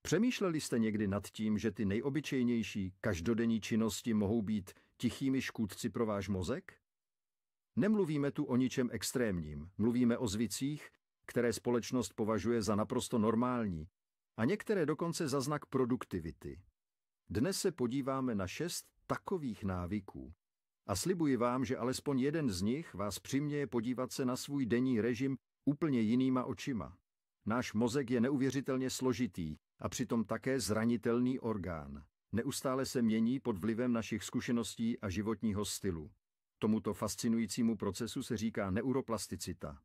Přemýšleli jste někdy nad tím, že ty nejobyčejnější každodenní činnosti mohou být tichými škůdci pro váš mozek? Nemluvíme tu o ničem extrémním, mluvíme o zvicích, které společnost považuje za naprosto normální a některé dokonce za znak produktivity. Dnes se podíváme na 6 takových návyků a slibuji vám, že alespoň jeden z nich vás přiměje podívat se na svůj denní režim úplně jinýma očima. Náš mozek je neuvěřitelně složitý a přitom také zranitelný orgán. Neustále se mění pod vlivem našich zkušeností a životního stylu. Tomuto fascinujícímu procesu se říká neuroplasticita.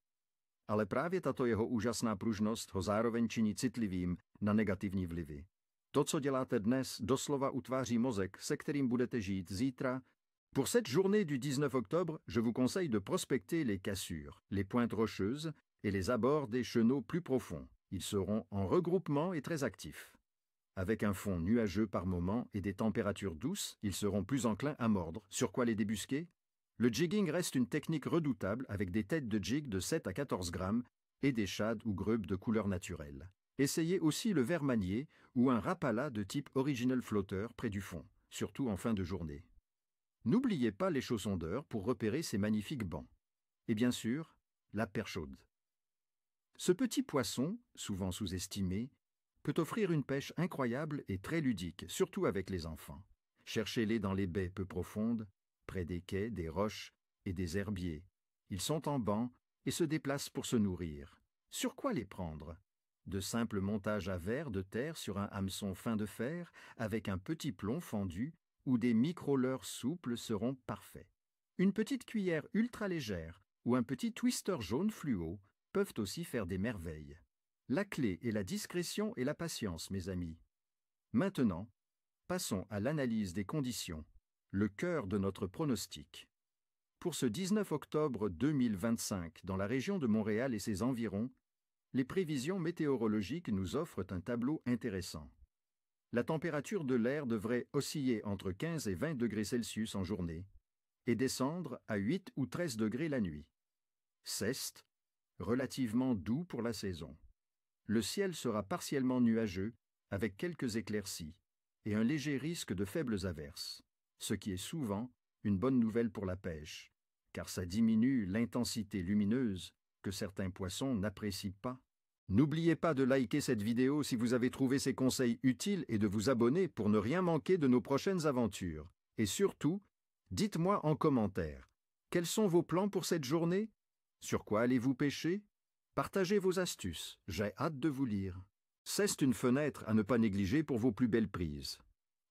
Ale právě tato jeho úžasná pružnost ho zároveň činí citlivým na negativní vlivy. To, co děláte dnes, doslova utváří mozek, se kterým budete žít zítra. Pour cette journée du 19 octobre, je vous conseille de prospecter les cassures, les pointes rocheuses et les abords des chenaux plus profonds. Ils seront en regroupement et très actifs. Avec un fond nuageux par moment et des températures douces, ils seront plus enclins à mordre. Sur quoi les débusquer? Le jigging reste une technique redoutable avec des têtes de jig de 7 à 14 grammes et des shad ou grubes de couleur naturelle. Essayez aussi le verre manié ou un rapala de type original floater près du fond, surtout en fin de journée. N'oubliez pas les chaussons d'heure pour repérer ces magnifiques bancs. Et bien sûr, la perche chaude. Ce petit poisson, souvent sous-estimé, peut offrir une pêche incroyable et très ludique, surtout avec les enfants. Cherchez-les dans les baies peu profondes, près des quais, des roches et des herbiers. Ils sont en banc et se déplacent pour se nourrir. Sur quoi les prendre? De simples montages à verre de terre sur un hameçon fin de fer avec un petit plomb fendu ou des micro-leurres souples seront parfaits. Une petite cuillère ultra légère ou un petit twister jaune fluo peuvent aussi faire des merveilles. La clé est la discrétion et la patience, mes amis. Maintenant, passons à l'analyse des conditions, le cœur de notre pronostic. Pour ce 19 octobre 2025, dans la région de Montréal et ses environs, les prévisions météorologiques nous offrent un tableau intéressant. La température de l'air devrait osciller entre 15 et 20 degrés Celsius en journée et descendre à 8 ou 13 degrés la nuit. Ceste, relativement doux pour la saison. Le ciel sera partiellement nuageux avec quelques éclaircies et un léger risque de faibles averses, ce qui est souvent une bonne nouvelle pour la pêche, car ça diminue l'intensité lumineuse que certains poissons n'apprécient pas. N'oubliez pas de liker cette vidéo si vous avez trouvé ces conseils utiles et de vous abonner pour ne rien manquer de nos prochaines aventures. Et surtout, dites-moi en commentaire, quels sont vos plans pour cette journée? Sur quoi allez-vous pêcher? Partagez vos astuces, j'ai hâte de vous lire. C'est une fenêtre à ne pas négliger pour vos plus belles prises.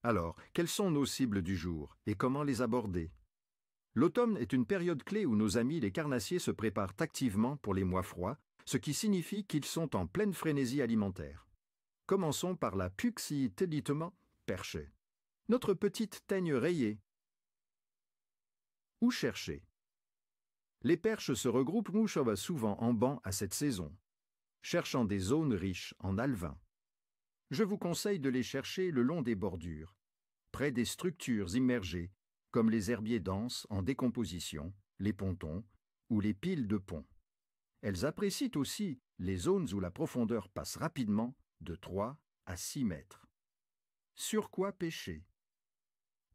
Alors, quelles sont nos cibles du jour et comment les aborder? L'automne est une période clé où nos amis les carnassiers se préparent activement pour les mois froids, ce qui signifie qu'ils sont en pleine frénésie alimentaire. Commençons par la puxitelitement perchée, notre petite teigne rayée. Où chercher? Les perches se regroupent souvent en banc à cette saison, cherchant des zones riches en alevins. Je vous conseille de les chercher le long des bordures, près des structures immergées, comme les herbiers denses en décomposition, les pontons ou les piles de ponts. Elles apprécient aussi les zones où la profondeur passe rapidement de 3 à 6 mètres. Sur quoi pêcher?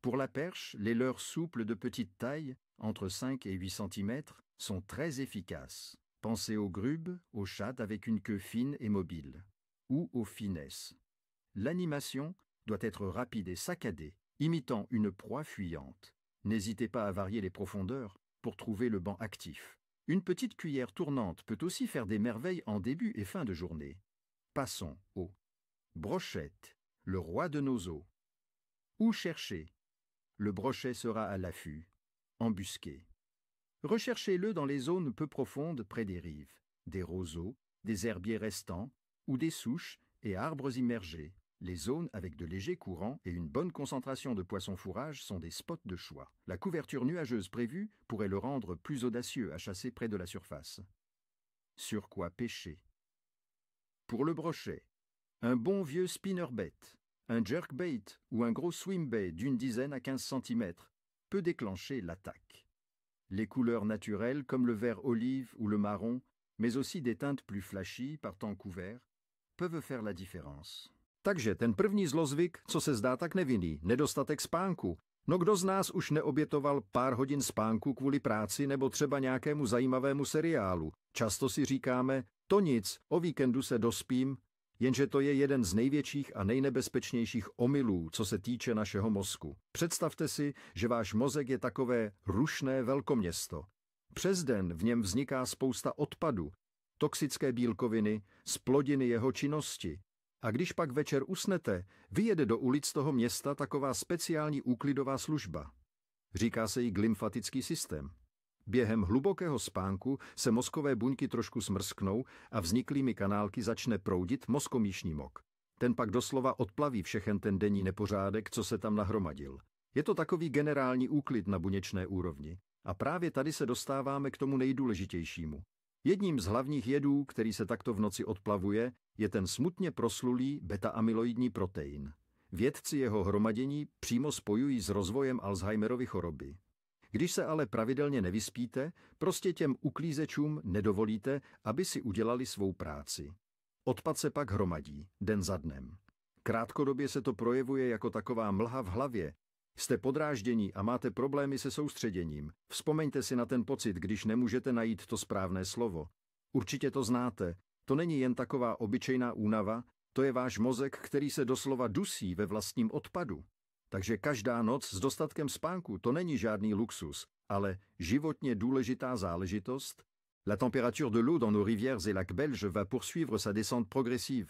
Pour la perche, les leurres souples de petite taille, entre 5 et 8 cm, sont très efficaces. Pensez aux grubes, aux shad avec une queue fine et mobile, ou aux finesses. L'animation doit être rapide et saccadée, imitant une proie fuyante. N'hésitez pas à varier les profondeurs pour trouver le banc actif. Une petite cuillère tournante peut aussi faire des merveilles en début et fin de journée. Passons au brochette, le roi de nos eaux. Où chercher? Le brochet sera à l'affût, embusqué. Recherchez-le dans les zones peu profondes près des rives, des roseaux, des herbiers restants ou des souches et arbres immergés. Les zones avec de légers courants et une bonne concentration de poissons fourrage sont des spots de choix. La couverture nuageuse prévue pourrait le rendre plus audacieux à chasser près de la surface. Sur quoi pêcher? Pour le brochet, un bon vieux spinnerbait, un jerkbait ou un gros swimbait d'une dizaine à 15 cm peut déclencher l'attaque. Les couleurs naturelles comme le vert olive ou le marron, mais aussi des teintes plus flashy par temps couvert, peuvent faire la différence. Takže ten první zlozvyk, co se zdá tak nevinný, nedostatek spánku. No kdo z nás už neobětoval pár hodin spánku kvůli práci nebo třeba nějakému zajímavému seriálu? Často si říkáme, to nic, o víkendu se dospím, jenže to je jeden z největších a nejnebezpečnějších omylů, co se týče našeho mozku. Představte si, že váš mozek je takové rušné velkoměsto. Přes den v něm vzniká spousta odpadu, toxické bílkoviny, zplodiny jeho činnosti. A když pak večer usnete, vyjede do ulic toho města taková speciální úklidová služba. Říká se jí glymfatický systém. Během hlubokého spánku se mozkové buňky trošku smrsknou a vzniklými kanálky začne proudit mozkomíšní mok. Ten pak doslova odplaví všechen ten denní nepořádek, co se tam nahromadil. Je to takový generální úklid na buněčné úrovni. A právě tady se dostáváme k tomu nejdůležitějšímu. Jedním z hlavních jedů, který se takto v noci odplavuje, je ten smutně proslulý beta-amyloidní protein. Vědci jeho hromadění přímo spojují s rozvojem Alzheimerovy choroby. Když se ale pravidelně nevyspíte, prostě těm uklízečům nedovolíte, aby si udělali svou práci. Odpad se pak hromadí, den za dnem. Krátkodobě se to projevuje jako taková mlha v hlavě. Jste podráždění a máte problémy se soustředěním. Vzpomeňte si na ten pocit, když nemůžete najít to správné slovo. Určitě to znáte. To není jen taková obyčejná únava, to je váš mozek, který se doslova dusí ve vlastním odpadu. Takže každá noc s dostatkem spánku to není žádný luxus, ale životně důležitá záležitost. La température de l'eau dans nos rivières et lacs belges va poursuivre sa descente progressive,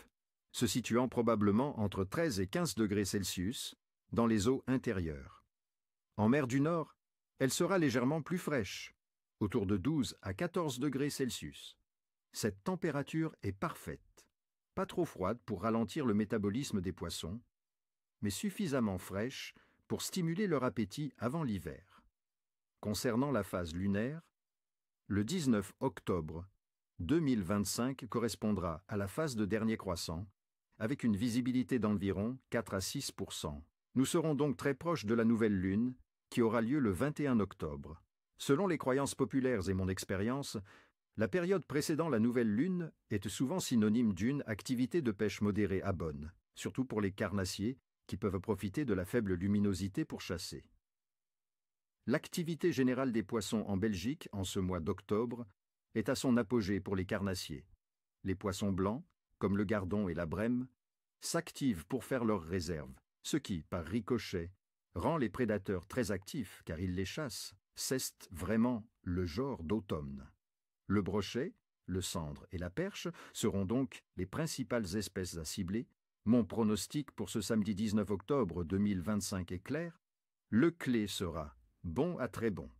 se situant probablement entre 13 et 15 degrés Celsius dans les eaux intérieures. En mer du Nord, elle sera légèrement plus fraîche, autour de 12 à 14 degrés Celsius. Cette température est parfaite, pas trop froide pour ralentir le métabolisme des poissons, mais suffisamment fraîche pour stimuler leur appétit avant l'hiver. Concernant la phase lunaire, le 19 octobre 2025 correspondra à la phase de dernier croissant, avec une visibilité d'environ 4 à 6%. Nous serons donc très proches de la nouvelle lune, qui aura lieu le 21 octobre. Selon les croyances populaires et mon expérience, la période précédant la nouvelle lune est souvent synonyme d'une activité de pêche modérée à bonne, surtout pour les carnassiers, qui peuvent profiter de la faible luminosité pour chasser. L'activité générale des poissons en Belgique, en ce mois d'octobre, est à son apogée pour les carnassiers. Les poissons blancs, comme le gardon et la brème, s'activent pour faire leurs réserves, ce qui, par ricochet, rend les prédateurs très actifs car ils les chassent. C'est vraiment le genre d'automne. Le brochet, le cendre et la perche seront donc les principales espèces à cibler. Mon pronostic pour ce samedi 19 octobre 2025 est clair. Le clé sera bon à très bon.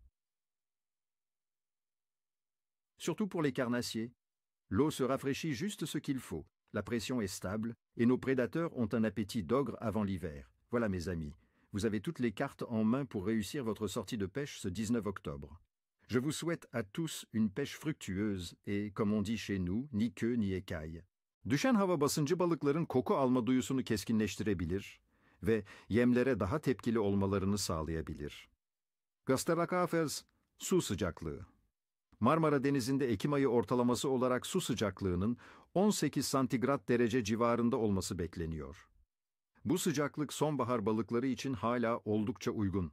Surtout pour les carnassiers, l'eau se rafraîchit juste ce qu'il faut, la pression est stable et nos prédateurs ont un appétit d'ogre avant l'hiver. Voilà mes amis, vous avez toutes les cartes en main pour réussir votre sortie de pêche ce 19 octobre. Je vous souhaite à tous une pêche fructueuse et, comme on dit chez nous, ni queue ni écaille. Düşen hava basıncı balıkların koku alma duyusunu keskinleştirebilir ve yemlere daha tepkili olmalarını sağlayabilir. Gasterakafers, su sıcaklığı. Marmara Denizi'nde Ekim ayı ortalaması olarak su sıcaklığının 18 santigrat derece civarında olması bekleniyor. Bu sıcaklık sonbahar balıkları için hala oldukça uygun.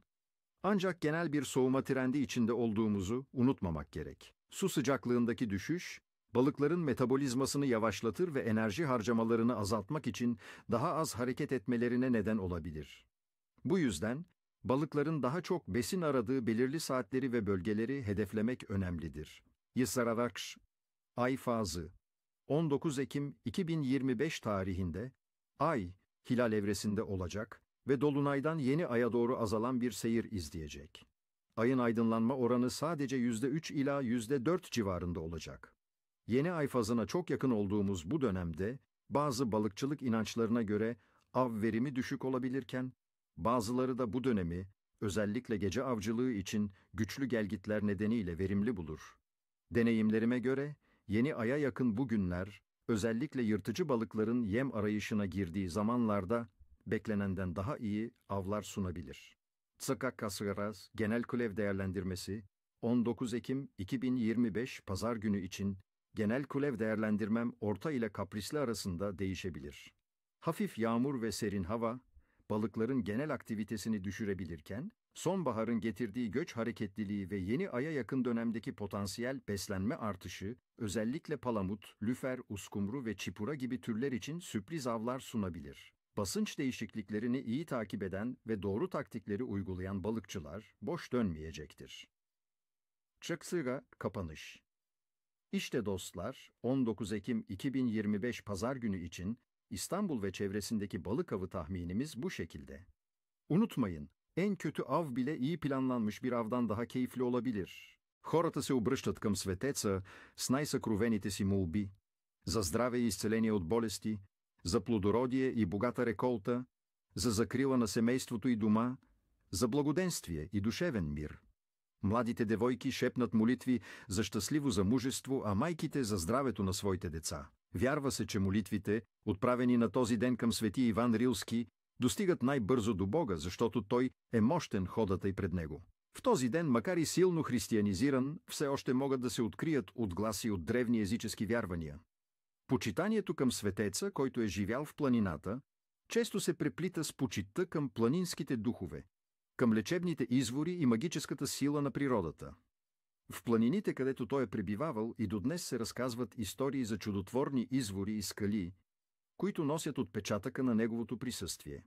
Ancak genel bir soğuma trendi içinde olduğumuzu unutmamak gerek. Su sıcaklığındaki düşüş, balıkların metabolizmasını yavaşlatır ve enerji harcamalarını azaltmak için daha az hareket etmelerine neden olabilir. Bu yüzden, balıkların daha çok besin aradığı belirli saatleri ve bölgeleri hedeflemek önemlidir. Yıssaravakş, Ay fazı, 19 Ekim 2025 tarihinde, Ay, hilal evresinde olacak ve dolunaydan yeni aya doğru azalan bir seyir izleyecek. Ayın aydınlanma oranı sadece %3 ila %4 civarında olacak. Yeni ay fazına çok yakın olduğumuz bu dönemde, bazı balıkçılık inançlarına göre av verimi düşük olabilirken, bazıları da bu dönemi, özellikle gece avcılığı için güçlü gelgitler nedeniyle verimli bulur. Deneyimlerime göre, yeni aya yakın bu günler, özellikle yırtıcı balıkların yem arayışına girdiği zamanlarda, beklenenden daha iyi avlar sunabilir. Tsakak Kasgaraz Genel Kulev Değerlendirmesi, 19 Ekim 2025 Pazar günü için genel kulev değerlendirmem orta ile kaprisli arasında değişebilir. Hafif yağmur ve serin hava, balıkların genel aktivitesini düşürebilirken, sonbaharın getirdiği göç hareketliliği ve yeni aya yakın dönemdeki potansiyel beslenme artışı, özellikle palamut, lüfer, uskumru ve çipura gibi türler için sürpriz avlar sunabilir. Basınç değişikliklerini iyi takip eden ve doğru taktikleri uygulayan balıkçılar boş dönmeyecektir. Çıksıga kapanış. İşte dostlar, 19 Ekim 2025 Pazar günü için İstanbul ve çevresindeki balık avı tahminimiz bu şekilde. Unutmayın, en kötü av bile iyi planlanmış bir avdan daha keyifli olabilir. Хората се обръщат към светеца с най-съкровените си молби за здраве и изцеление от болести, за плодородие и богата реколта, за закрила на семейството и дома, за благоденствие и душевен мир. Младите девойки шепнат молитви за щастливо замужество, а майките за здравето на своите деца. Вярва се, че молитвите, отправени на този ден към свети Иван Рилски, достигат най-бързо до Бога, защото той е мощен ходата и пред него. В този ден, макар и силно християнизиран, все още могат да се открият отгласи от древни езически вярвания. Почитанието към светеца, който е живял в планината, често се преплита с почитта към планинските духове, към лечебните извори и магическата сила на природата. В планините, където той е пребивавал, и до днес се разказват истории за чудотворни извори и скали, които носят отпечатъка на неговото присъствие.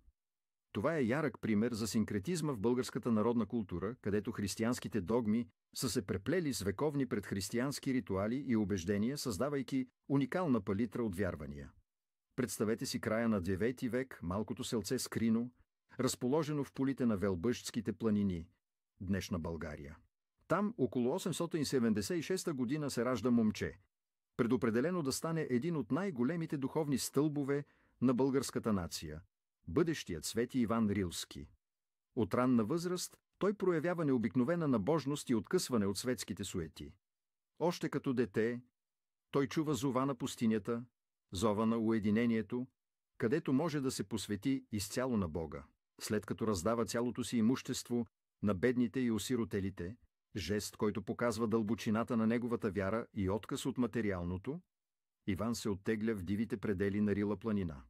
Това е ярък пример за синкретизма в българската народна култура, където християнските догми са се преплели с вековни предхристиянски ритуали и убеждения, създавайки уникална палитра от вярвания. Представете си края на 9 век малкото селце Скрино, разположено в полите на Велбъщските планини, днешна България. Там около 876 година се ражда момче, предопределено да стане един от най-големите духовни стълбове на българската нация – бъдещият свети Иван Рилски. От ранна възраст той проявява необикновена набожност и откъсване от светските суети. Още като дете той чува зова на пустинята, зова на уединението, където може да се посвети изцяло на Бога. След като раздава цялото си имущество на бедните и осиротелите, жест, който показва дълбочината на неговата вяра и отказ от материалното, Иван се оттегля в дивите предели на Рила планина.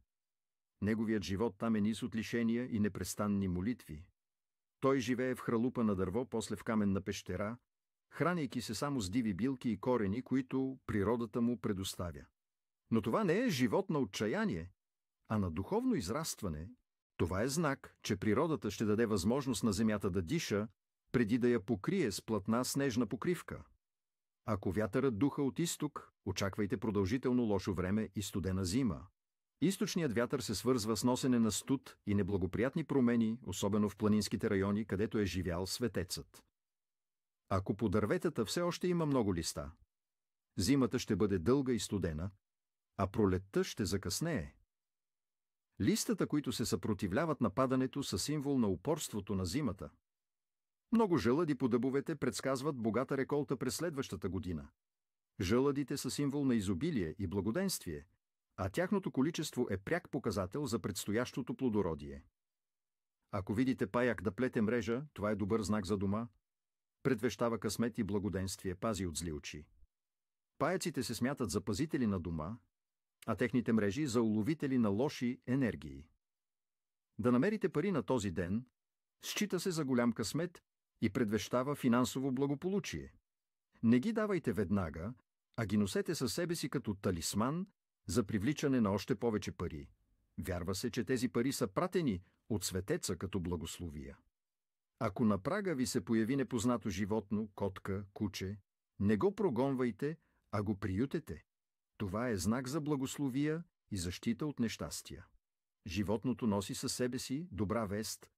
Неговият живот там е низ от лишения и непрестанни молитви. Той живее в хралупа на дърво, после в каменна пещера, храняйки се само с диви билки и корени, които природата му предоставя. Но това не е живот на отчаяние, а на духовно израстване. Това е знак, че природата ще даде възможност на земята да диша, преди да я покрие с плътна снежна покривка. Ако вятърът духа от изток, очаквайте продължително лошо време и студена зима. Източният вятър се свързва с носене на студ и неблагоприятни промени, особено в планинските райони, където е живял светецът. Ако по дърветата все още има много листа, зимата ще бъде дълга и студена, а пролетта ще закъснее. Листата, които се съпротивляват на падането, са символ на упорството на зимата. Много жълъди по дъбовете предсказват богата реколта през следващата година. Жълъдите са символ на изобилие и благоденствие, а тяхното количество е пряк показател за предстоящото плодородие. Ако видите паяк да плете мрежа, това е добър знак за дома. Предвещава късмет и благоденствие, пази от зли очи. Паяците се смятат за пазители на дома, а техните мрежи за уловители на лоши енергии. Да намерите пари на този ден счита се за голям късмет и предвещава финансово благополучие. Не ги давайте веднага, а ги носете със себе си като талисман за привличане на още повече пари. Вярва се, че тези пари са пратени от светеца като благословия. Ако на прага ви се появи непознато животно, котка, куче, не го прогонвайте, а го приютете. Това е знак за благословия и защита от нещастия. Животното носи със себе си добра вест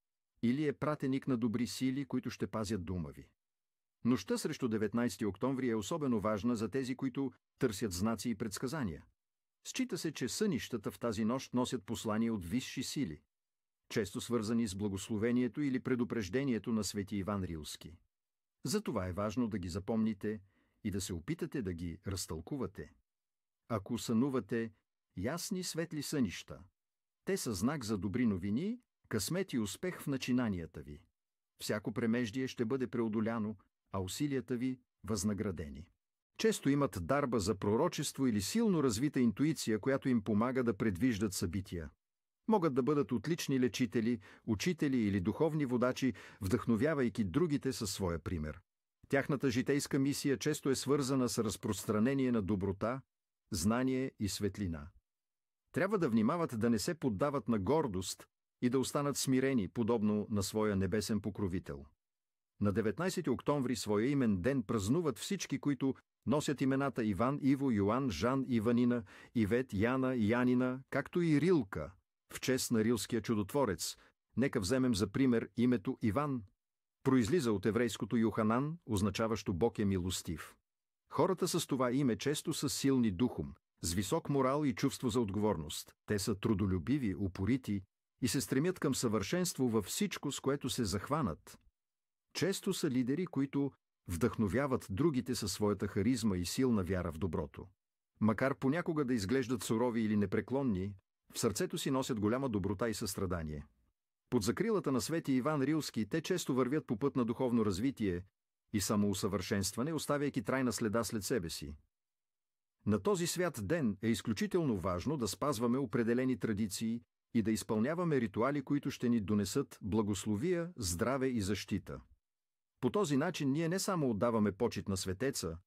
или е пратеник на добри сили, които ще пазят дома ви. Нощта срещу 19 октомври е особено важна за тези, които търсят знаци и предсказания. Счита се, че сънищата в тази нощ носят послания от висши сили, често свързани с благословението или предупреждението на свети Иван Рилски. Затова е важно да ги запомните и да се опитате да ги разтълкувате. Ако сънувате ясни светли сънища, те са знак за добри новини, късмет и успех в начинанията ви. Всяко премеждие ще бъде преодоляно, а усилията ви възнаградени. Често имат дарба за пророчество или силно развита интуиция, която им помага да предвиждат събития. Могат да бъдат отлични лечители, учители или духовни водачи, вдъхновявайки другите със своя пример. Тяхната житейска мисия често е свързана с разпространение на доброта, знание и светлина. Трябва да внимават да не се поддават на гордост и да останат смирени, подобно на своя небесен покровител. На 19 октомври своя имен ден празнуват всички, които носят имената Иван, Иво, Йоан, Жан, Иванина, Ивет, Яна, Янина, както и Рилка, в чест на рилския чудотворец. Нека вземем за пример името Иван. Произлиза от еврейското Йоханан, означаващо Бог е милостив. Хората с това име често са силни духом, с висок морал и чувство за отговорност. Те са трудолюбиви, упорити и се стремят към съвършенство във всичко, с което се захванат. Често са лидери, които вдъхновяват другите със своята харизма и силна вяра в доброто. Макар понякога да изглеждат сурови или непреклонни, в сърцето си носят голяма доброта и състрадание. Под закрилата на Свети Иван Рилски те често вървят по път на духовно развитие и самоусъвършенстване, оставяйки трайна следа след себе си. На този свят ден е изключително важно да спазваме определени традиции и да изпълняваме ритуали, които ще ни донесат благословия, здраве и защита. По този начин ние не само отдаваме почит на светеца,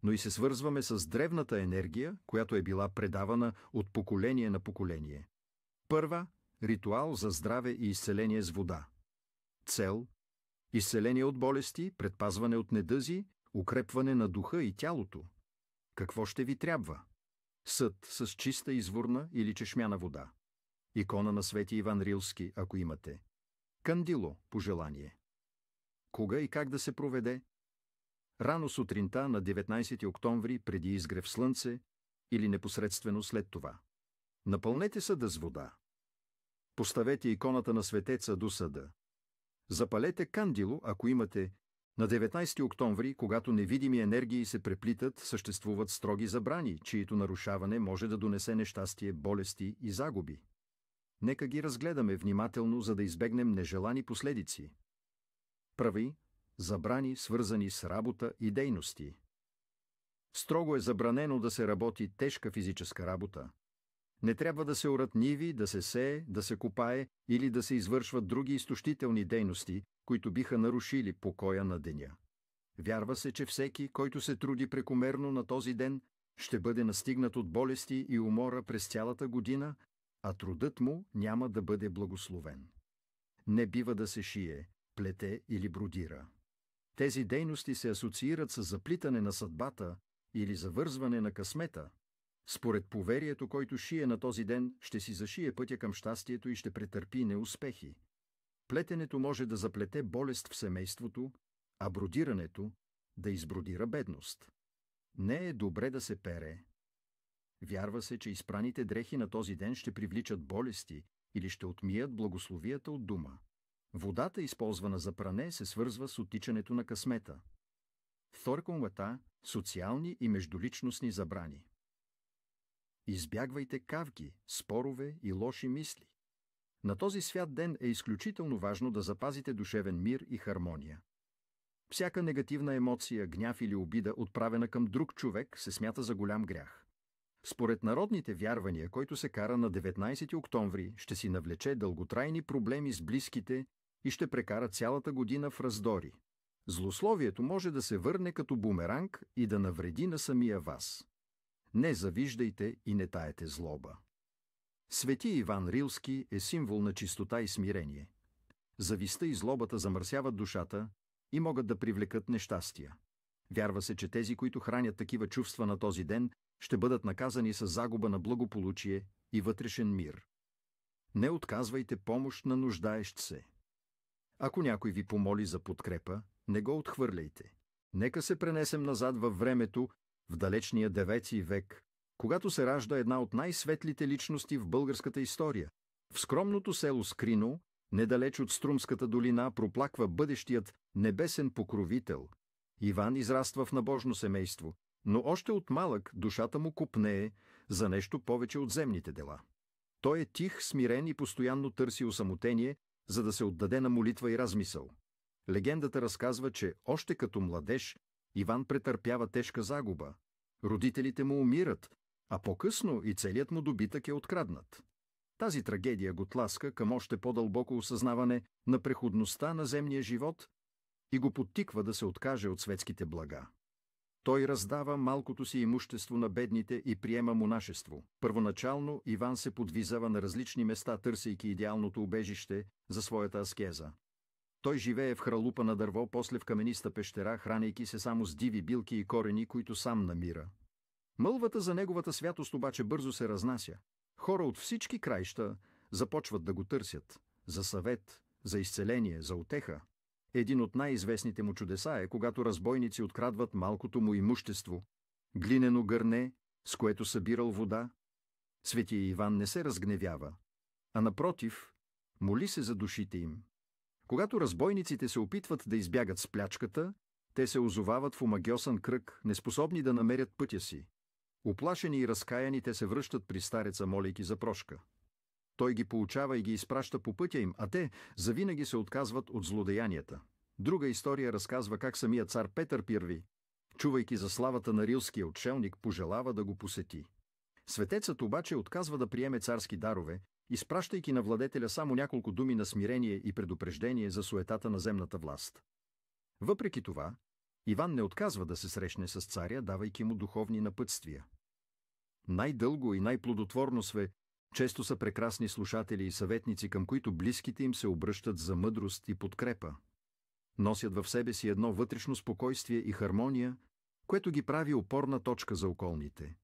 но и се свързваме с древната енергия, която е била предавана от поколение на поколение. Първа – ритуал за здраве и изцеление с вода. Цел – изцеление от болести, предпазване от недъзи, укрепване на духа и тялото. Какво ще ви трябва? Съд с чиста изворна или чешмяна вода. Икона на Свети Иван Рилски, ако имате. Кандило, по желание. Кога и как да се проведе? Рано сутринта на 19 октомври преди изгрев слънце или непосредствено след това. Напълнете съда с вода. Поставете иконата на светеца до съда. Запалете кандило, ако имате. На 19 октомври, когато невидими енергии се преплитат, съществуват строги забрани, чието нарушаване може да донесе нещастие, болести и загуби. Нека ги разгледаме внимателно, за да избегнем нежелани последици. Прави, забрани, свързани с работа и дейности. Строго е забранено да се работи тежка физическа работа. Не трябва да се орат ниви, да се сее, да се копае или да се извършват други изтощителни дейности, които биха нарушили покоя на деня. Вярва се, че всеки, който се труди прекомерно на този ден, ще бъде настигнат от болести и умора през цялата година, а трудът му няма да бъде благословен. Не бива да се шие, плете или бродира. Тези дейности се асоциират с заплитане на съдбата или завързване на късмета. Според поверието, който шие на този ден, ще си зашие пътя към щастието и ще претърпи неуспехи. Плетенето може да заплете болест в семейството, а бродирането да избродира бедност. Не е добре да се пере. Вярва се, че изпраните дрехи на този ден ще привличат болести или ще отмият благословията от дома. Водата, използвана за пране, се свързва с оттичането на късмета. Вторкомвата – социални и междуличностни забрани. Избягвайте кавги, спорове и лоши мисли. На този свят ден е изключително важно да запазите душевен мир и хармония. Всяка негативна емоция, гняв или обида, отправена към друг човек, се смята за голям грях. Според народните вярвания, който се кара на 19 октомври, ще си навлече дълготрайни проблеми с близките и ще прекара цялата година в раздори. Злословието може да се върне като бумеранг и да навреди на самия вас. Не завиждайте и не таете злоба. Свети Иван Рилски е символ на чистота и смирение. Завистта и злобата замърсяват душата и могат да привлекат нещастия. Вярва се, че тези, които хранят такива чувства на този ден, ще бъдат наказани с загуба на благополучие и вътрешен мир. Не отказвайте помощ на нуждаещ се. Ако някой ви помоли за подкрепа, не го отхвърляйте. Нека се пренесем назад във времето, в далечния 9 век, когато се ражда една от най-светлите личности в българската история. В скромното село Скрино, недалеч от Струмската долина, проплаква бъдещият небесен покровител. Иван израства в набожно семейство, но още от малък душата му копнее за нещо повече от земните дела. Той е тих, смирен и постоянно търси осамотение, за да се отдаде на молитва и размисъл. Легендата разказва, че още като младеж Иван претърпява тежка загуба. Родителите му умират, а по-късно и целият му добитък е откраднат. Тази трагедия го тласка към още по-дълбоко осъзнаване на преходността на земния живот и го подтиква да се откаже от светските блага. Той раздава малкото си имущество на бедните и приема монашество. Първоначално Иван се подвизава на различни места, търсейки идеалното убежище за своята аскеза. Той живее в хралупа на дърво, после в камениста пещера, хранейки се само с диви билки и корени, които сам намира. Мълвата за неговата святост обаче бързо се разнася. Хора от всички краища започват да го търсят за съвет, за изцеление, за утеха. Един от най-известните му чудеса е, когато разбойници открадват малкото му имущество, глинено гърне, с което събирал вода. Светия Иван не се разгневява, а напротив, моли се за душите им. Когато разбойниците се опитват да избягат с плячката, те се озовават в омагьосан кръг, неспособни да намерят пътя си. Уплашени и разкаяни, те се връщат при стареца, молейки за прошка. Той ги поучава и ги изпраща по пътя им, а те завинаги се отказват от злодеянията. Друга история разказва как самият цар Петър I, чувайки за славата на рилския отшелник, пожелава да го посети. Светецът обаче отказва да приеме царски дарове, изпращайки на владетеля само няколко думи на смирение и предупреждение за суетата на земната власт. Въпреки това, Иван не отказва да се срещне с царя, давайки му духовни напътствия. Най-дълго и най-плодотворно често са прекрасни слушатели и съветници, към които близките им се обръщат за мъдрост и подкрепа. Носят в себе си едно вътрешно спокойствие и хармония, което ги прави опорна точка за околните.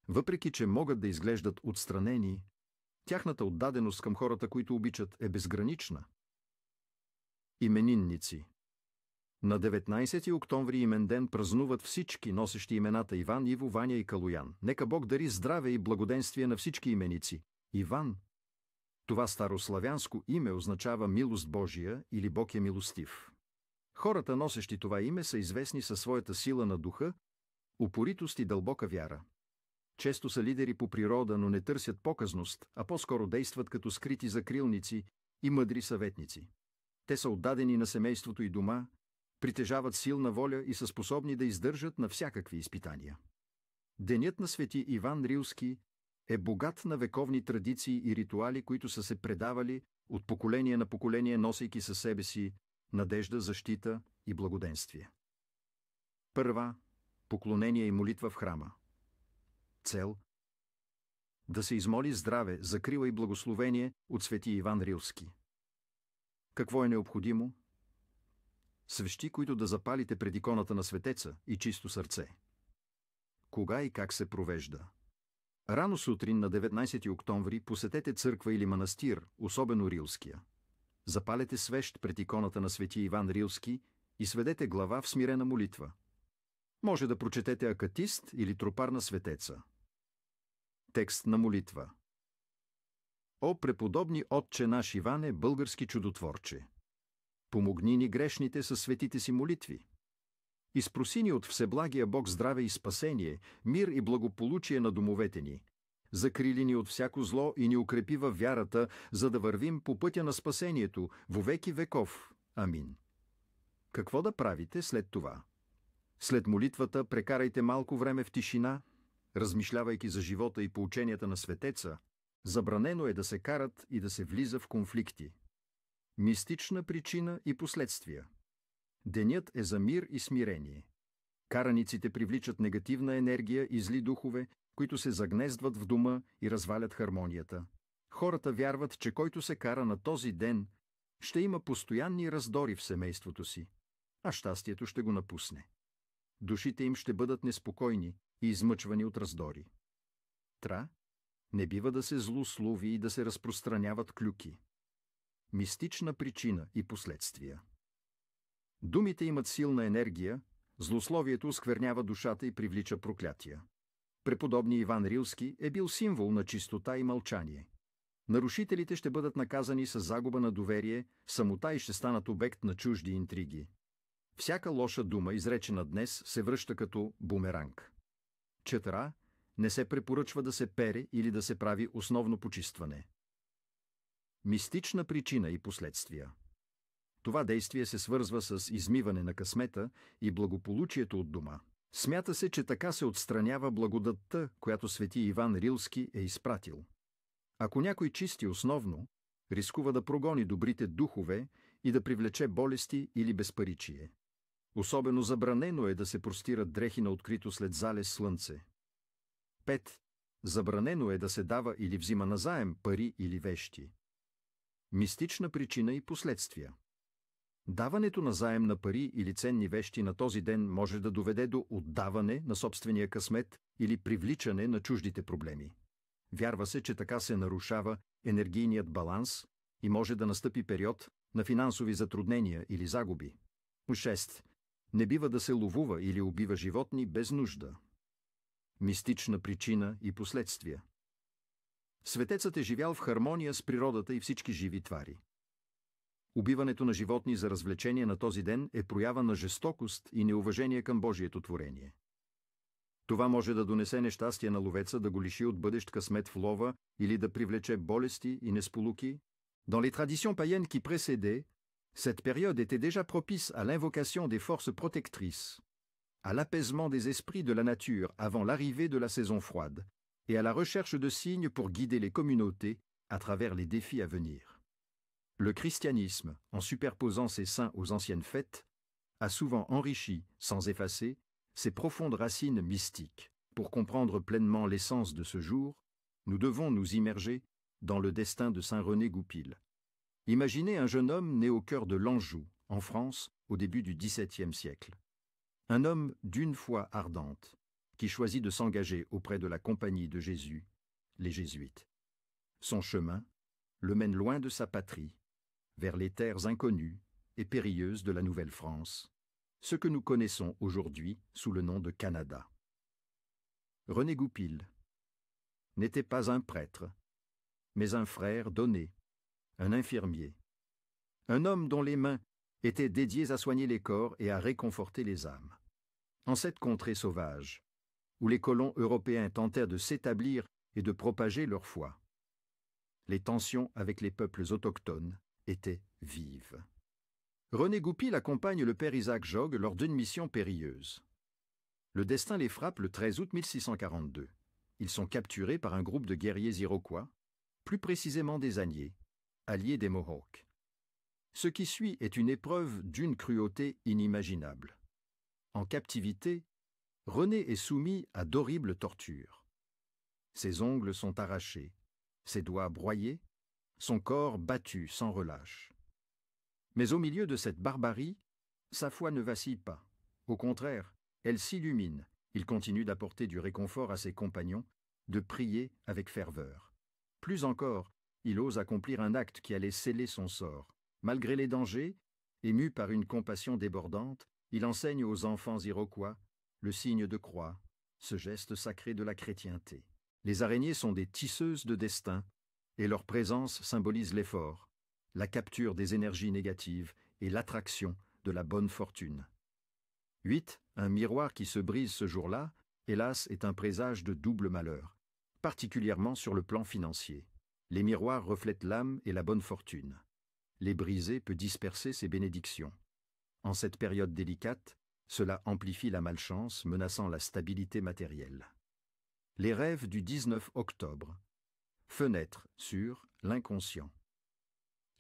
Въпреки че могат да изглеждат отстранени, тяхната отдаденост към хората, които обичат, е безгранична. Именинници. На 19 октомври имен ден празнуват всички, носещи имената Иван, Иво, Ваня и Калоян. Нека Бог дари здраве и благоденствие на всички именици. Иван. Това старославянско име означава милост Божия или Бог е милостив. Хората, носещи това име, са известни със своята сила на духа, упоритост и дълбока вяра. Често са лидери по природа, но не търсят показност, а по-скоро действат като скрити закрилници и мъдри съветници. Те са отдадени на семейството и дома, притежават силна воля и са способни да издържат на всякакви изпитания. Денят на свети Иван Рилски е богат на вековни традиции и ритуали, които са се предавали от поколение на поколение, носейки със себе си надежда, защита и благоденствие. Първа – поклонение и молитва в храма. Цел – да се измоли здраве, закрила и благословение от свети Иван Рилски. Какво е необходимо? Свещи, които да запалите пред иконата на светеца, и чисто сърце. Кога и как се провежда? Рано сутрин на 19 октомври посетете църква или манастир, особено Рилския. Запалете свещ пред иконата на свети Иван Рилски и сведете глава в смирена молитва. Може да прочетете акатист или тропар на светеца. Текст на молитва. О, преподобни отче наш Иване, български чудотворче! Помогни ни грешните със светите си молитви. Изпроси ни от всеблагия Бог здраве и спасение, мир и благополучие на домовете ни. Закрили ни от всяко зло и ни укрепи във вярата, за да вървим по пътя на спасението во веки веков. Амин. Какво да правите след това? След молитвата прекарайте малко време в тишина, размишлявайки за живота и поученията на светеца. Забранено е да се карат и да се влиза в конфликти. Мистична причина и последствия. Денят е за мир и смирение. Караниците привличат негативна енергия и зли духове, които се загнездват в дома и развалят хармонията. Хората вярват, че който се кара на този ден, ще има постоянни раздори в семейството си, а щастието ще го напусне. Душите им ще бъдат неспокойни и измъчвани от раздори. Не бива да се злослови и да се разпространяват клюки. Мистична причина и последствия. Думите имат силна енергия, злословието осквернява душата и привлича проклятия. Преподобни Иван Рилски е бил символ на чистота и мълчание. Нарушителите ще бъдат наказани с загуба на доверие, самота и ще станат обект на чужди интриги. Всяка лоша дума, изречена днес, се връща като бумеранг. Не се препоръчва да се пере или да се прави основно почистване. Мистична причина и последствия. Това действие се свързва с измиване на късмета и благополучието от дома. Смята се, че така се отстранява благодатта, която свети Иван Рилски е изпратил. Ако някой чисти основно, рискува да прогони добрите духове и да привлече болести или безпаричие. Особено забранено е да се простират дрехи на открито след залез слънце. 5. Забранено е да се дава или взима назаем пари или вещи. Мистична причина и последствия. Даването на заем на пари или ценни вещи на този ден може да доведе до отдаване на собствения късмет или привличане на чуждите проблеми. Вярва се, че така се нарушава енергийният баланс и може да настъпи период на финансови затруднения или загуби. 6. Не бива да се ловува или убива животни без нужда. Мистична причина и последствия. Светецът е живял в хармония с природата и всички живи твари. Убиването на животни за развлечение на този ден е проява на жестокост и неуважение към Божието творение. Това може да донесе нещастие на ловеца, да го лиши от бъдещ късмет в лова или да привлече болести и несполуки. Dans les traditions païennes qui précédaient, cette période était déjà propice à l'invocation des forces protectrices, à l'apaisement des esprits de la nature avant l'arrivée de la saison froide, et à la recherche de signes pour guider les communautés à travers les défis à venir. Le christianisme, en superposant ses saints aux anciennes fêtes, a souvent enrichi, sans effacer, ses profondes racines mystiques. Pour comprendre pleinement l'essence de ce jour, nous devons nous immerger dans le destin de saint René Goupil. Imaginez un jeune homme né au cœur de l'Anjou, en France, au début du XVIIe siècle. Un homme d'une foi ardente, qui choisit de s'engager auprès de la Compagnie de Jésus, les Jésuites. Son chemin le mène loin de sa patrie, vers les terres inconnues et périlleuses de la Nouvelle-France, ce que nous connaissons aujourd'hui sous le nom de Canada. René Goupil n'était pas un prêtre, mais un frère donné, un infirmier, un homme dont les mains étaient dédiées à soigner les corps et à réconforter les âmes. En cette contrée sauvage, où les colons européens tentèrent de s'établir et de propager leur foi, les tensions avec les peuples autochtones étaient vives. René Goupil accompagne le père Isaac Jogues lors d'une mission périlleuse. Le destin les frappe le 13 août 1642. Ils sont capturés par un groupe de guerriers iroquois, plus précisément des Agniers, alliés des Mohawks. Ce qui suit est une épreuve d'une cruauté inimaginable. En captivité, René est soumis à d'horribles tortures. Ses ongles sont arrachés, ses doigts broyés, son corps battu sans relâche. Mais au milieu de cette barbarie, sa foi ne vacille pas. Au contraire, elle s'illumine. Il continue d'apporter du réconfort à ses compagnons, de prier avec ferveur. Plus encore, il ose accomplir un acte qui allait sceller son sort. Malgré les dangers, ému par une compassion débordante, il enseigne aux enfants iroquois le signe de croix, ce geste sacré de la chrétienté. Les araignées sont des tisseuses de destin, et leur présence symbolise l'effort, la capture des énergies négatives et l'attraction de la bonne fortune. 8. Un miroir qui se brise ce jour-là, hélas, est un présage de double malheur, particulièrement sur le plan financier. Les miroirs reflètent l'âme et la bonne fortune. Les briser peut disperser ses bénédictions. En cette période délicate, cela amplifie la malchance, menaçant la stabilité matérielle. Les rêves du 19 octobre. Fenêtre sur l'inconscient.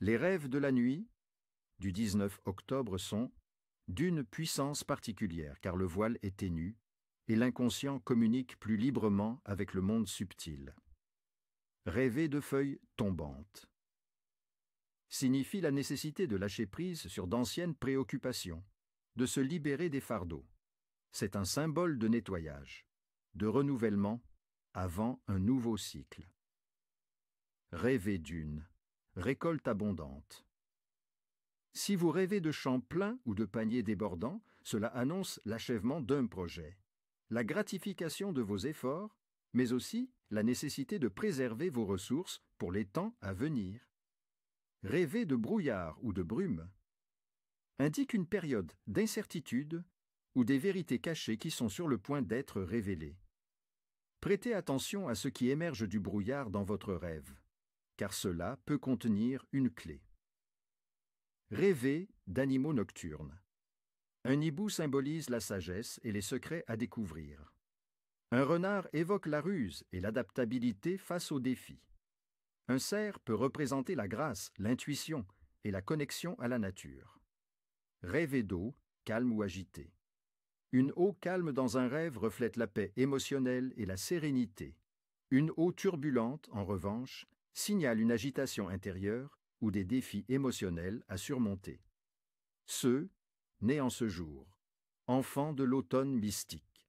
Les rêves de la nuit du 19 octobre sont d'une puissance particulière, car le voile est ténu et l'inconscient communique plus librement avec le monde subtil. Rêver de feuilles tombantes signifie la nécessité de lâcher prise sur d'anciennes préoccupations, de se libérer des fardeaux. C'est un symbole de nettoyage, de renouvellement avant un nouveau cycle. Rêver d'une récolte abondante. Si vous rêvez de champs pleins ou de paniers débordants, cela annonce l'achèvement d'un projet, la gratification de vos efforts, mais aussi la nécessité de préserver vos ressources pour les temps à venir. Rêver de brouillard ou de brume indique une période d'incertitude ou des vérités cachées qui sont sur le point d'être révélées. Prêtez attention à ce qui émerge du brouillard dans votre rêve, car cela peut contenir une clé. Rêver d'animaux nocturnes. Un hibou symbolise la sagesse et les secrets à découvrir. Un renard évoque la ruse et l'adaptabilité face aux défis. Un cerf peut représenter la grâce, l'intuition et la connexion à la nature. Rêver d'eau, calme ou agitée. Une eau calme dans un rêve reflète la paix émotionnelle et la sérénité. Une eau turbulente, en revanche, signale une agitation intérieure ou des défis émotionnels à surmonter. Ceux, nés en ce jour, enfants de l'automne mystique.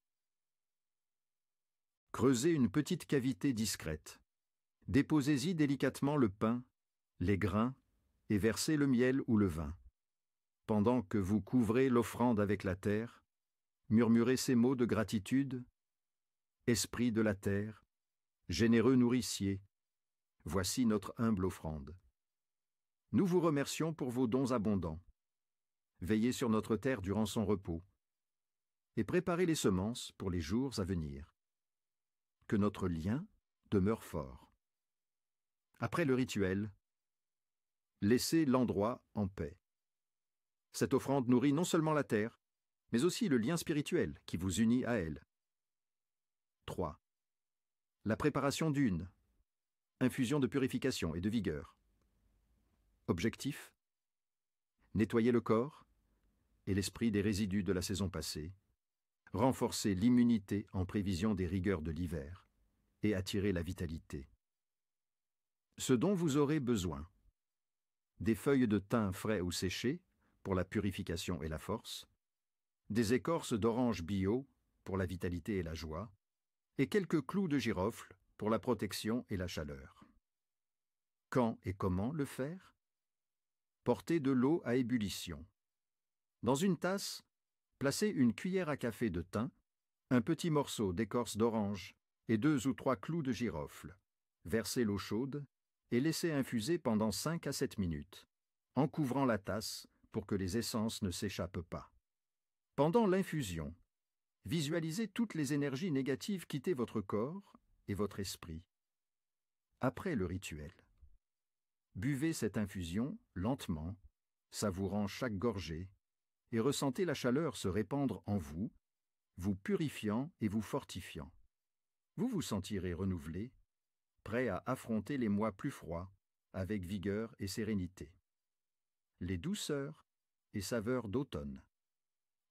Creusez une petite cavité discrète. Déposez-y délicatement le pain, les grains et versez le miel ou le vin. Pendant que vous couvrez l'offrande avec la terre, murmurez ces mots de gratitude. Esprit de la terre, généreux nourricier, voici notre humble offrande. Nous vous remercions pour vos dons abondants. Veillez sur notre terre durant son repos et préparez les semences pour les jours à venir. Que notre lien demeure fort. Après le rituel, laissez l'endroit en paix. Cette offrande nourrit non seulement la terre, mais aussi le lien spirituel qui vous unit à elle. 3. La préparation d'une infusion de purification et de vigueur. Objectif : nettoyer le corps et l'esprit des résidus de la saison passée, renforcer l'immunité en prévision des rigueurs de l'hiver et attirer la vitalité. Ce dont vous aurez besoin : des feuilles de thym frais ou séchées pour la purification et la force, des écorces d'orange bio pour la vitalité et la joie, et quelques clous de girofle pour la protection et la chaleur. Quand et comment le faire ? Portez de l'eau à ébullition. Dans une tasse, placez une cuillère à café de thym, un petit morceau d'écorce d'orange et 2 ou 3 clous de girofle. Versez l'eau chaude et laissez infuser pendant 5 à 7 minutes, en couvrant la tasse pour que les essences ne s'échappent pas. Pendant l'infusion, visualisez toutes les énergies négatives quitter votre corps et votre esprit. Après le rituel, buvez cette infusion lentement, savourant chaque gorgée, et ressentez la chaleur se répandre en vous, vous purifiant et vous fortifiant. Vous vous sentirez renouvelé, prêt à affronter les mois plus froids avec vigueur et sérénité. Les douceurs et saveurs d'automne.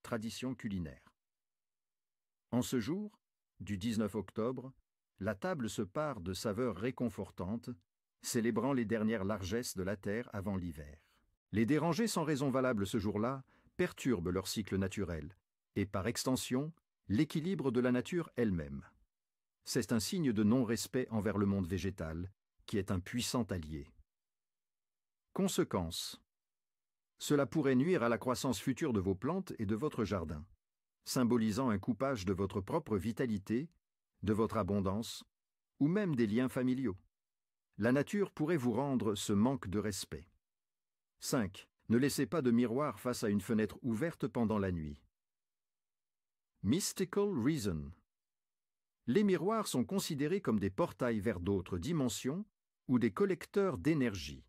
Tradition culinaire. En ce jour, du 19 octobre, la table se pare de saveurs réconfortantes, célébrant les dernières largesses de la terre avant l'hiver. Les déranger sans raison valable ce jour-là perturbent leur cycle naturel et, par extension, l'équilibre de la nature elle-même. C'est un signe de non-respect envers le monde végétal, qui est un puissant allié. Conséquence. Cela pourrait nuire à la croissance future de vos plantes et de votre jardin, symbolisant un coupage de votre propre vitalité, de votre abondance, ou même des liens familiaux. La nature pourrait vous rendre ce manque de respect. 5. Ne laissez pas de miroir face à une fenêtre ouverte pendant la nuit. Mystical reason. Les miroirs sont considérés comme des portails vers d'autres dimensions ou des collecteurs d'énergie.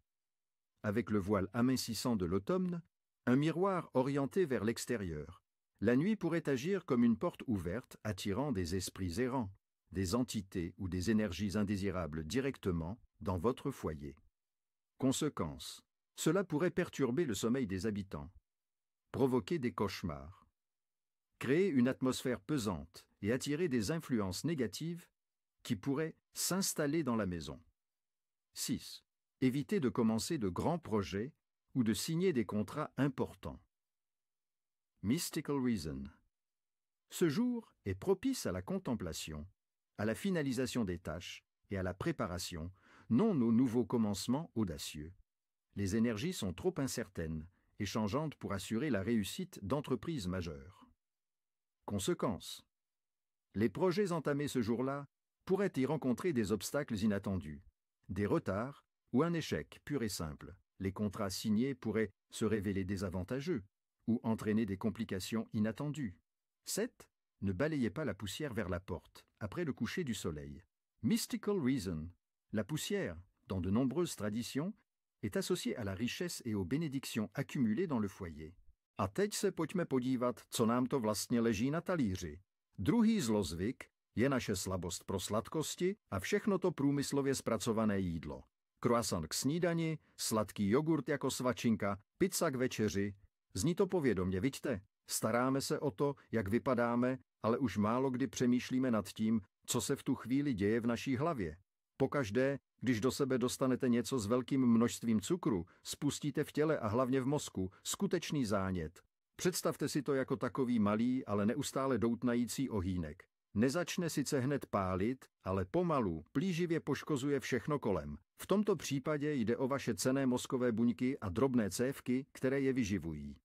Avec le voile amincissant de l'automne, un miroir orienté vers l'extérieur, la nuit pourrait agir comme une porte ouverte attirant des esprits errants, des entités ou des énergies indésirables directement dans votre foyer. Conséquence. Cela pourrait perturber le sommeil des habitants, provoquer des cauchemars, créer une atmosphère pesante et attirer des influences négatives qui pourraient s'installer dans la maison. 6. Évitez de commencer de grands projets ou de signer des contrats importants. Mystical reason. Ce jour est propice à la contemplation, à la finalisation des tâches et à la préparation, non aux nouveaux commencements audacieux. Les énergies sont trop incertaines et changeantes pour assurer la réussite d'entreprises majeures. Conséquence. Les projets entamés ce jour-là pourraient y rencontrer des obstacles inattendus, des retards ou un échec pur et simple. Les contrats signés pourraient se révéler désavantageux ou entraîner des complications inattendues. 7. Ne balayez pas la poussière vers la porte après le coucher du soleil. Mystical reason. La poussière, dans de nombreuses traditions, est associée à la richesse et aux bénédictions accumulées dans le foyer. A teď se pojďme podívat, co nám to vlastně leží na talíři. Druhý zlozvyk je naše slabost pro sladkosti a všechno to průmyslově zpracované jídlo. Croissant k snídani, sladký jogurt jako svačinka, pizza k večeři. Zní to povědomě, viďte? Staráme se o to, jak vypadáme, ale už málo kdy přemýšlíme nad tím, co se v tu chvíli děje v naší hlavě. Pokaždé, když do sebe dostanete něco s velkým množstvím cukru, spustíte v těle a hlavně v mozku skutečný zánět. Představte si to jako takový malý, ale neustále doutnající ohýnek. Nezačne sice hned pálit, ale pomalu, plíživě poškozuje všechno kolem. V tomto případě jde o vaše cenné mozkové buňky a drobné cévky, které je vyživují.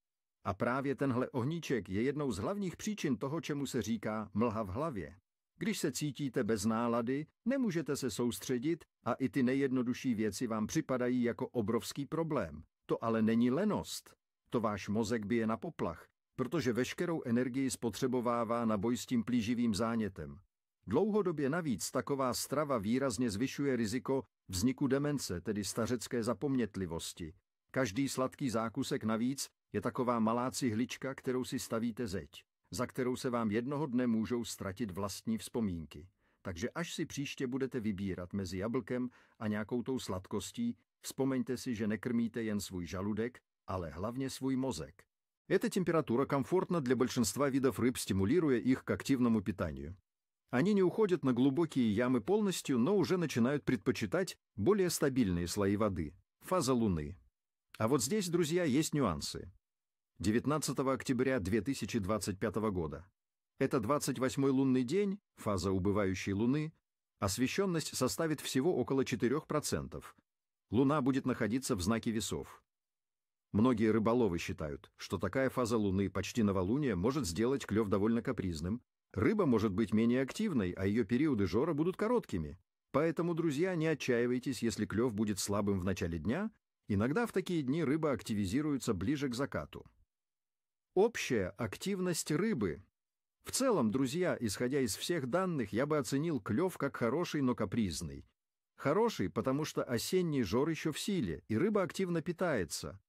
A právě tenhle ohníček je jednou z hlavních příčin toho, čemu se říká mlha v hlavě. Když se cítíte bez nálady, nemůžete se soustředit a i ty nejjednodušší věci vám připadají jako obrovský problém. To ale není lenost. To váš mozek bije na poplach, protože veškerou energii spotřebovává na boj s tím plíživým zánětem. Dlouhodobě navíc taková strava výrazně zvyšuje riziko vzniku demence, tedy stařecké zapomnětlivosti. Každý sladký zákusek navíc je taková malá cihlička, kterou si stavíte zeď, za kterou se vám jednoho dne můžou ztratit vlastní vzpomínky. Takže až si příště budete vybírat mezi jablkem a nějakou tou sladkostí, vzpomeňte si, že nekrmíte jen svůj žaludek, ale hlavně svůj mozek. Эта температура комфортна для большинства видов рыб, стимулируя их к активному питанию. Они не уходят на глубокие ямы полностью, но уже начинают предпочитать более стабильные слои воды – фаза Луны. А вот здесь, друзья, есть нюансы. 19 октября 2025 года. Это 28-й лунный день, фаза убывающей Луны. Освещенность составит всего около 4%. Луна будет находиться в знаке весов. Многие рыболовы считают, что такая фаза Луны почти новолуния может сделать клев довольно капризным. Рыба может быть менее активной, а ее периоды жора будут короткими. Поэтому, друзья, не отчаивайтесь, если клев будет слабым в начале дня. Иногда в такие дни рыба активизируется ближе к закату. Общая активность рыбы. В целом, друзья, исходя из всех данных, я бы оценил клев как хороший, но капризный. Хороший, потому что осенний жор еще в силе, и рыба активно питается.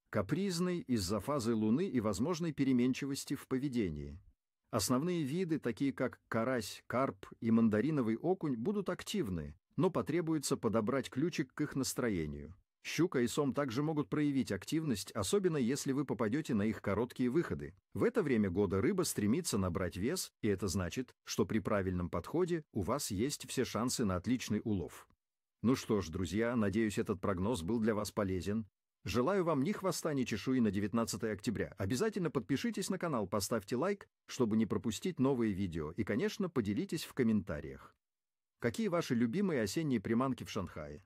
Капризный из-за фазы Луны и возможной переменчивости в поведении. Основные виды, такие как карась, карп и мандариновый окунь, будут активны, но потребуется подобрать ключик к их настроению. Щука и сом также могут проявить активность, особенно если вы попадете на их короткие выходы. В это время года рыба стремится набрать вес, и это значит, что при правильном подходе у вас есть все шансы на отличный улов. Ну что ж, друзья, надеюсь, этот прогноз был для вас полезен. Желаю вам ни хвоста, ни чешуи на 19 октября. Обязательно подпишитесь на канал, поставьте лайк, чтобы не пропустить новые видео, и, конечно, поделитесь в комментариях. Какие ваши любимые осенние приманки в Шанхае?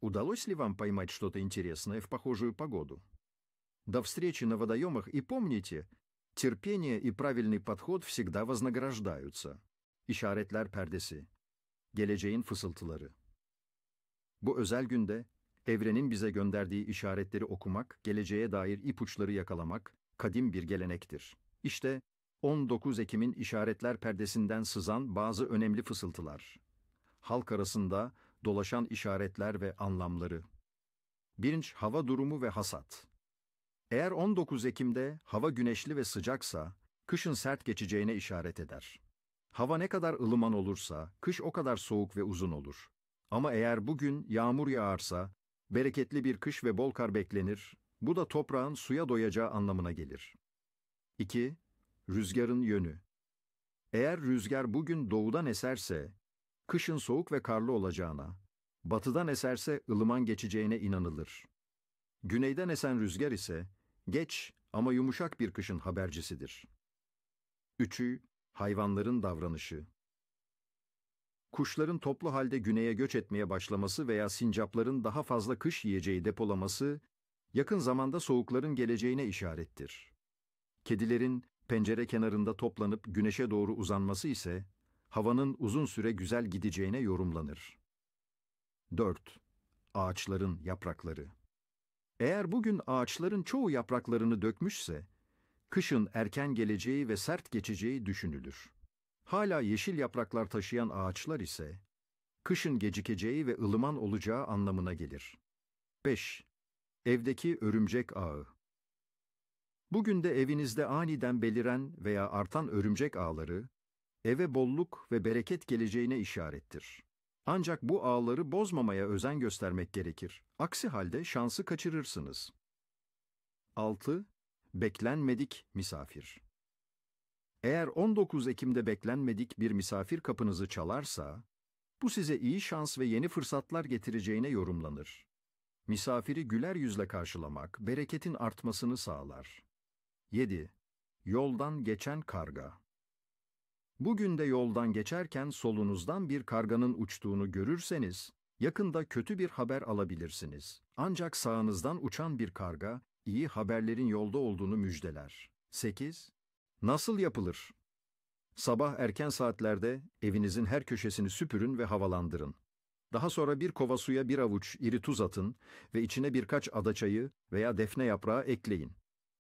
Удалось ли вам поймать что-то интересное в похожую погоду? До встречи на водоемах, и помните, terpение и правильный подход всегда вознаграждаются. İşaretler perdesi. Geleceğin fısıltıları. Bu özel günde evrenin bize gönderdiği işaretleri okumak, geleceğe dair ipuçları yakalamak kadim bir gelenektir. İşte 19 Ekim'in işaretler perdesinden sızan bazı önemli fısıltılar. Halk arasında dolaşan işaretler ve anlamları. 1. Hava durumu ve hasat. Eğer 19 Ekim'de hava güneşli ve sıcaksa, kışın sert geçeceğine işaret eder. Hava ne kadar ılıman olursa, kış o kadar soğuk ve uzun olur. Ama eğer bugün yağmur yağarsa, bereketli bir kış ve bol kar beklenir, bu da toprağın suya doyacağı anlamına gelir. 2. Rüzgarın yönü. Eğer rüzgar bugün doğudan eserse, kışın soğuk ve karlı olacağına, batıdan eserse ılıman geçeceğine inanılır. Güneyden esen rüzgar ise, geç ama yumuşak bir kışın habercisidir. 3. Hayvanların davranışı. Kuşların toplu halde güneye göç etmeye başlaması veya sincapların daha fazla kış yiyeceği depolaması, yakın zamanda soğukların geleceğine işarettir. Kedilerin pencere kenarında toplanıp güneşe doğru uzanması ise, havanın uzun süre güzel gideceğine yorumlanır. 4. Ağaçların yaprakları. Eğer bugün ağaçların çoğu yapraklarını dökmüşse, kışın erken geleceği ve sert geçeceği düşünülür. Hala yeşil yapraklar taşıyan ağaçlar ise, kışın gecikeceği ve ılıman olacağı anlamına gelir. 5. Evdeki örümcek ağı. Bugün de evinizde aniden beliren veya artan örümcek ağları, eve bolluk ve bereket geleceğine işarettir. Ancak bu ağları bozmamaya özen göstermek gerekir. Aksi halde şansı kaçırırsınız. 6. Beklenmedik misafir. Eğer 19 Ekim'de beklenmedik bir misafir kapınızı çalarsa, bu size iyi şans ve yeni fırsatlar getireceğine yorumlanır. Misafiri güler yüzle karşılamak, bereketin artmasını sağlar. 7. Yoldan geçen karga. Bugün de yoldan geçerken solunuzdan bir karganın uçtuğunu görürseniz, yakında kötü bir haber alabilirsiniz. Ancak sağınızdan uçan bir karga, iyi haberlerin yolda olduğunu müjdeler. 8. Nasıl yapılır? Sabah erken saatlerde evinizin her köşesini süpürün ve havalandırın. Daha sonra bir kova suya bir avuç iri tuz atın ve içine birkaç adaçayı veya defne yaprağı ekleyin.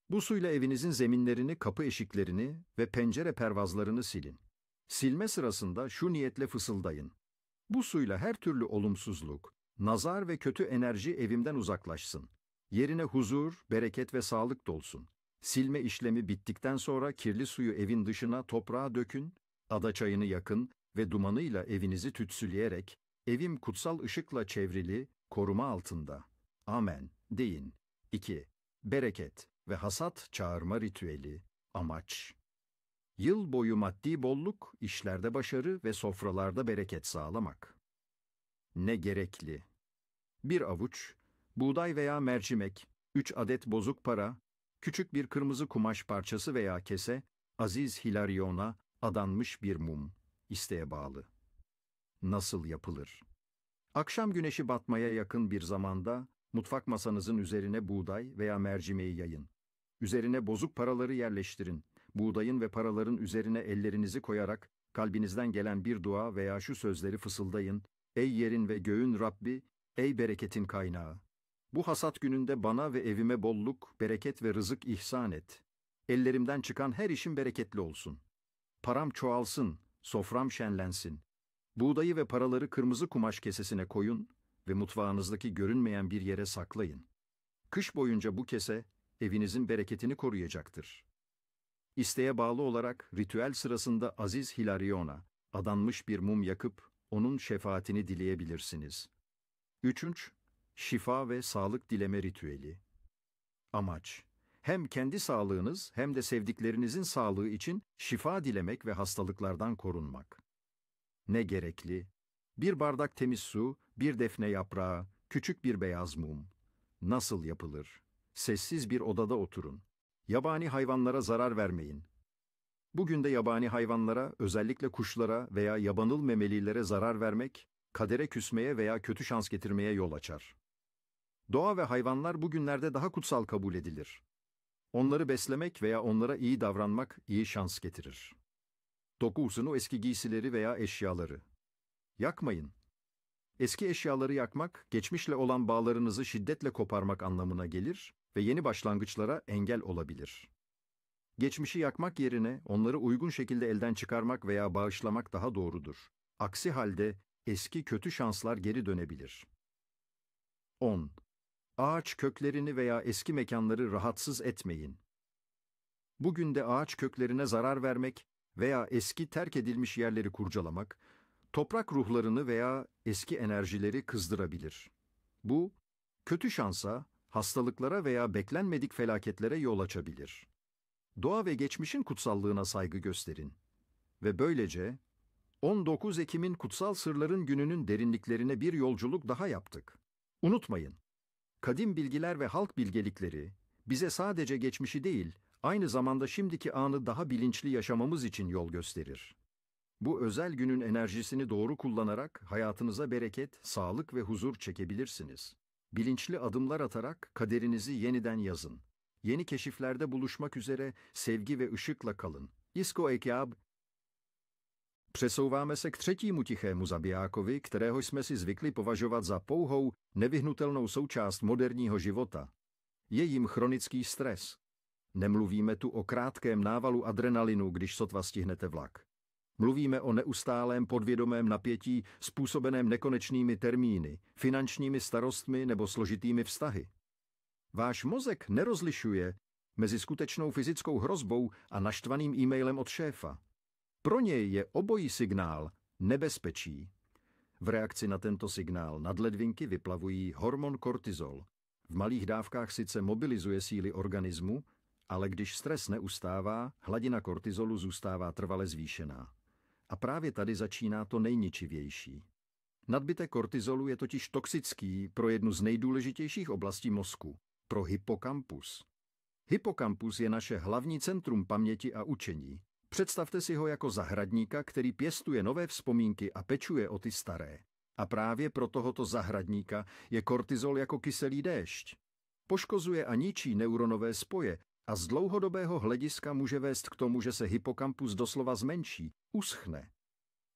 Bu suyla evinizin zeminlerini, kapı eşiklerini ve pencere pervazlarını silin. Silme sırasında şu niyetle fısıldayın: bu suyla her türlü olumsuzluk, nazar ve kötü enerji evimden uzaklaşsın. Yerine huzur, bereket ve sağlık dolsun. Silme işlemi bittikten sonra kirli suyu evin dışına, toprağa dökün, adaçayını yakın ve dumanıyla evinizi tütsüleyerek, evim kutsal ışıkla çevrili, koruma altında. Amen deyin. 2. Bereket ve hasat çağırma ritüeli. Amaç: yıl boyu maddi bolluk, işlerde başarı ve sofralarda bereket sağlamak. Ne gerekli? 1 avuç buğday veya mercimek, 3 adet bozuk para, küçük bir kırmızı kumaş parçası veya kese, Aziz Hilarion'a adanmış bir mum. İsteğe bağlı. Nasıl yapılır? Akşam güneşi batmaya yakın bir zamanda mutfak masanızın üzerine buğday veya mercimeği yayın. Üzerine bozuk paraları yerleştirin. Buğdayın ve paraların üzerine ellerinizi koyarak kalbinizden gelen bir dua veya şu sözleri fısıldayın: ey yerin ve göğün Rabbi, ey bereketin kaynağı! Bu hasat gününde bana ve evime bolluk, bereket ve rızık ihsan et. Ellerimden çıkan her işim bereketli olsun. Param çoğalsın, sofram şenlensin. Buğdayı ve paraları kırmızı kumaş kesesine koyun ve mutfağınızdaki görünmeyen bir yere saklayın. Kış boyunca bu kese evinizin bereketini koruyacaktır. İsteğe bağlı olarak ritüel sırasında Aziz Hilarion'a adanmış bir mum yakıp onun şefaatini dileyebilirsiniz. 3. Şifa ve sağlık dileme ritüeli. Amaç: hem kendi sağlığınız hem de sevdiklerinizin sağlığı için şifa dilemek ve hastalıklardan korunmak. Ne gerekli? 1 bardak temiz su, 1 defne yaprağı, küçük bir beyaz mum. Nasıl yapılır? Sessiz bir odada oturun. Yabani hayvanlara zarar vermeyin. Bugün de yabani hayvanlara, özellikle kuşlara veya yabanıl memelilere zarar vermek, kadere küsmeye veya kötü şans getirmeye yol açar. Doğa ve hayvanlar bugünlerde daha kutsal kabul edilir. Onları beslemek veya onlara iyi davranmak iyi şans getirir. Dokusun o eski giysileri veya eşyaları. Yakmayın. Eski eşyaları yakmak, geçmişle olan bağlarınızı şiddetle koparmak anlamına gelir ve yeni başlangıçlara engel olabilir. Geçmişi yakmak yerine onları uygun şekilde elden çıkarmak veya bağışlamak daha doğrudur. Aksi halde eski kötü şanslar geri dönebilir. 10. Ağaç köklerini veya eski mekanları rahatsız etmeyin. Bugün de ağaç köklerine zarar vermek veya eski terk edilmiş yerleri kurcalamak, toprak ruhlarını veya eski enerjileri kızdırabilir. Bu, kötü şansa, hastalıklara veya beklenmedik felaketlere yol açabilir. Doğa ve geçmişin kutsallığına saygı gösterin. Ve böylece 19 Ekim'in Kutsal Sırların Günü'nün derinliklerine bir yolculuk daha yaptık. Unutmayın, kadim bilgiler ve halk bilgelikleri bize sadece geçmişi değil, aynı zamanda şimdiki anı daha bilinçli yaşamamız için yol gösterir. Bu özel günün enerjisini doğru kullanarak hayatınıza bereket, sağlık ve huzur çekebilirsiniz. Bilinçli adımlar atarak kaderinizi yeniden yazın. Yeni keşiflerde buluşmak üzere sevgi ve ışıkla kalın. Isko Ekyab. Přesouváme se k třetímu tichému zabijákovi, kterého jsme si zvykli považovat za pouhou, nevyhnutelnou součást moderního života. Je jim chronický stres. Nemluvíme tu o krátkém návalu adrenalinu, když sotva stihnete vlak. Mluvíme o neustálém podvědomém napětí způsobeném nekonečnými termíny, finančními starostmi nebo složitými vztahy. Váš mozek nerozlišuje mezi skutečnou fyzickou hrozbou a naštvaným e-mailem od šéfa. Pro něj je obojí signál nebezpečí. V reakci na tento signál nadledvinky vyplavují hormon kortizol. V malých dávkách sice mobilizuje síly organismu, ale když stres neustává, hladina kortizolu zůstává trvale zvýšená. A právě tady začíná to nejničivější. Nadbytek kortizolu je totiž toxický pro jednu z nejdůležitějších oblastí mozku, pro hypokampus. Hypokampus je naše hlavní centrum paměti a učení. Představte si ho jako zahradníka, který pěstuje nové vzpomínky a pečuje o ty staré. A právě pro tohoto zahradníka je kortizol jako kyselý déšť. Poškozuje a ničí neuronové spoje a z dlouhodobého hlediska může vést k tomu, že se hypokampus doslova zmenší, uschne.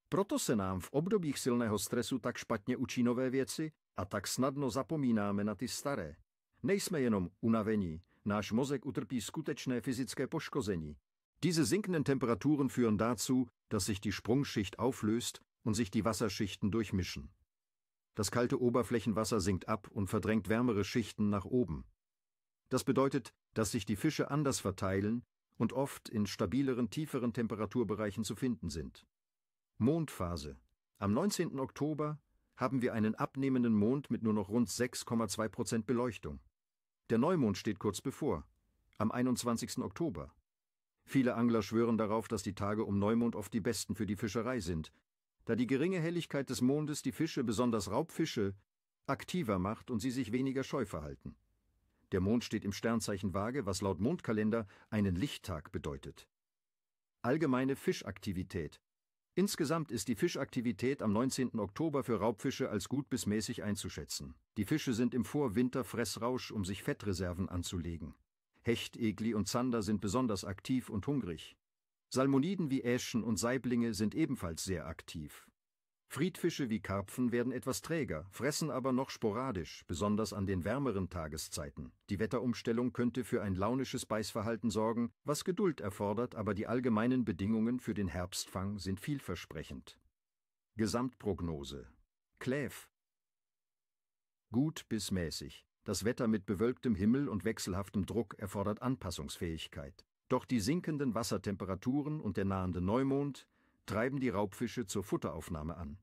Proto se nám v obdobích silného stresu tak špatně učí nové věci a tak snadno zapomínáme na ty staré. Nejsme jenom unavení, náš mozek utrpí skutečné fyzické poškození. Diese sinkenden Temperaturen führen dazu, dass sich die Sprungschicht auflöst und sich die Wasserschichten durchmischen. Das kalte Oberflächenwasser sinkt ab und verdrängt wärmere Schichten nach oben. Das bedeutet, dass sich die Fische anders verteilen und oft in stabileren, tieferen Temperaturbereichen zu finden sind. Mondphase. Am 19. Oktober haben wir einen abnehmenden Mond mit nur noch rund 6,2% Beleuchtung. Der Neumond steht kurz bevor, am 21. Oktober. Viele Angler schwören darauf, dass die Tage um Neumond oft die besten für die Fischerei sind, da die geringe Helligkeit des Mondes die Fische, besonders Raubfische, aktiver macht und sie sich weniger scheu verhalten. Der Mond steht im Sternzeichen Waage, was laut Mondkalender einen Lichttag bedeutet. Allgemeine Fischaktivität. Insgesamt ist die Fischaktivität am 19. Oktober für Raubfische als gut bis mäßig einzuschätzen. Die Fische sind im Vorwinterfressrausch, um sich Fettreserven anzulegen. Hecht, Egli und Zander sind besonders aktiv und hungrig. Salmoniden wie Äschen und Saiblinge sind ebenfalls sehr aktiv. Friedfische wie Karpfen werden etwas träger, fressen aber noch sporadisch, besonders an den wärmeren Tageszeiten. Die Wetterumstellung könnte für ein launisches Beißverhalten sorgen, was Geduld erfordert, aber die allgemeinen Bedingungen für den Herbstfang sind vielversprechend. Gesamtprognose. Kläf. Gut bis mäßig. Das Wetter mit bewölktem Himmel und wechselhaftem Druck erfordert Anpassungsfähigkeit. Doch die sinkenden Wassertemperaturen und der nahende Neumond treiben die Raubfische zur Futteraufnahme an.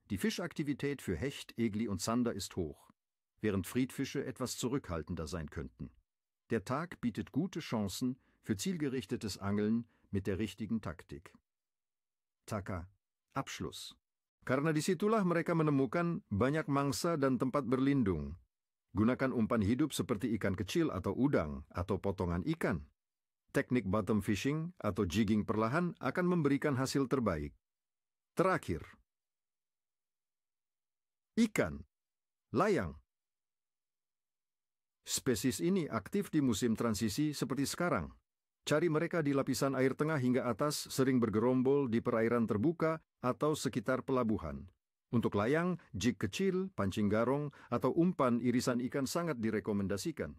Die Fischaktivität für Hecht, Egli und Zander ist hoch, während Friedfische etwas zurückhaltender sein könnten. Der Tag bietet gute Chancen für zielgerichtetes Angeln mit der richtigen Taktik. Taka. Abschluss. Karena disitulah mereka menemukan banyak mangsa dan tempat berlindung. Gunakan umpan hidup seperti ikan kecil atau udang atau potongan ikan. Teknik bottom fishing atau jigging perlahan akan memberikan hasil terbaik. Terakhir. Ikan. Layang. Spesies ini aktif di musim transisi seperti sekarang. Cari mereka di lapisan air tengah hingga atas, sering bergerombol di perairan terbuka atau sekitar pelabuhan. Untuk layang, jig kecil, pancing garong, atau umpan irisan ikan sangat direkomendasikan.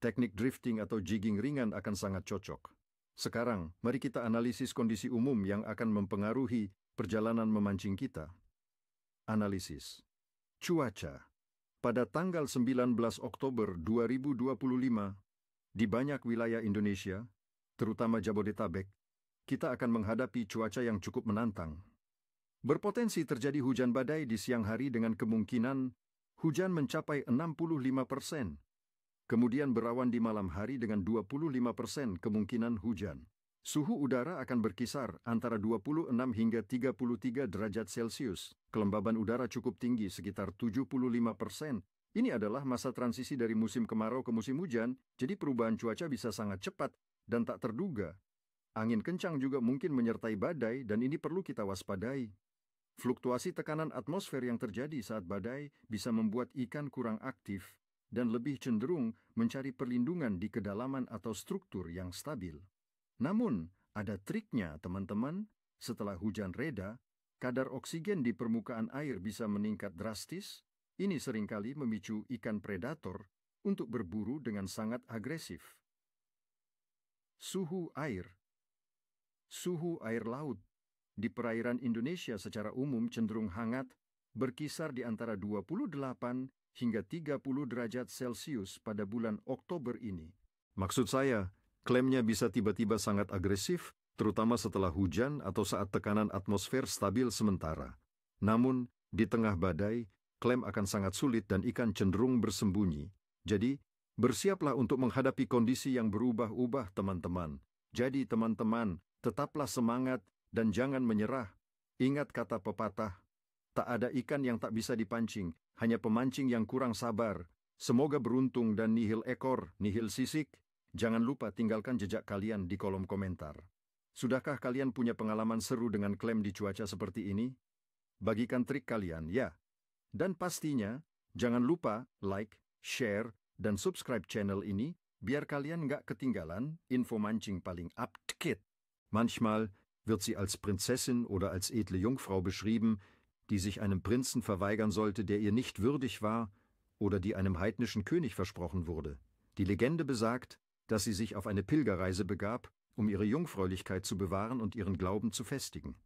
Teknik drifting atau jigging ringan akan sangat cocok. Sekarang, mari kita analisis kondisi umum yang akan mempengaruhi perjalanan memancing kita. Analisis. Cuaca. Pada tanggal 19 Oktober 2025, di banyak wilayah Indonesia, terutama Jabodetabek, kita akan menghadapi cuaca yang cukup menantang. Berpotensi terjadi hujan badai di siang hari dengan kemungkinan hujan mencapai 65%. Kemudian berawan di malam hari dengan 25% kemungkinan hujan. Suhu udara akan berkisar antara 26 hingga 33 derajat Celcius. Kelembaban udara cukup tinggi, sekitar 75%. Ini adalah masa transisi dari musim kemarau ke musim hujan, jadi perubahan cuaca bisa sangat cepat dan tak terduga. Angin kencang juga mungkin menyertai badai dan ini perlu kita waspadai. Fluktuasi tekanan atmosfer yang terjadi saat badai bisa membuat ikan kurang aktif dan lebih cenderung mencari perlindungan di kedalaman atau struktur yang stabil. Namun, ada triknya, teman-teman. Setelah hujan reda, kadar oksigen di permukaan air bisa meningkat drastis. Ini seringkali memicu ikan predator untuk berburu dengan sangat agresif. Suhu air. Suhu air laut di perairan Indonesia secara umum cenderung hangat, berkisar di antara 28 hingga 30 derajat Celcius pada bulan Oktober ini. Maksud saya, klaimnya bisa tiba-tiba sangat agresif, terutama setelah hujan atau saat tekanan atmosfer stabil sementara. Namun, Di tengah badai, klaim akan sangat sulit dan ikan cenderung bersembunyi. Jadi, bersiaplah untuk menghadapi kondisi yang berubah-ubah, teman-teman. Jadi, teman-teman, tetaplah semangat dan jangan menyerah. Ingat kata pepatah, tak ada ikan yang tak bisa dipancing, hanya pemancing yang kurang sabar. Semoga beruntung dan nihil ekor, nihil sisik. Jangan lupa tinggalkan jejak kalian di kolom komentar. Sudahkah kalian punya pengalaman seru dengan klaim di cuaca seperti ini? Bagikan trik kalian, ya. Dan pastinya, jangan lupa like, share, dan subscribe channel ini, biar kalian nggak ketinggalan info mancing paling up-to-date. Manchmal wird sie als Prinzessin oder als edle Jungfrau beschrieben, die sich einem Prinzen verweigern sollte, der ihr nicht würdig war, oder die einem heidnischen König versprochen wurde. Die Legende besagt, dass sie sich auf eine Pilgerreise begab, um ihre Jungfräulichkeit zu bewahren und ihren Glauben zu festigen.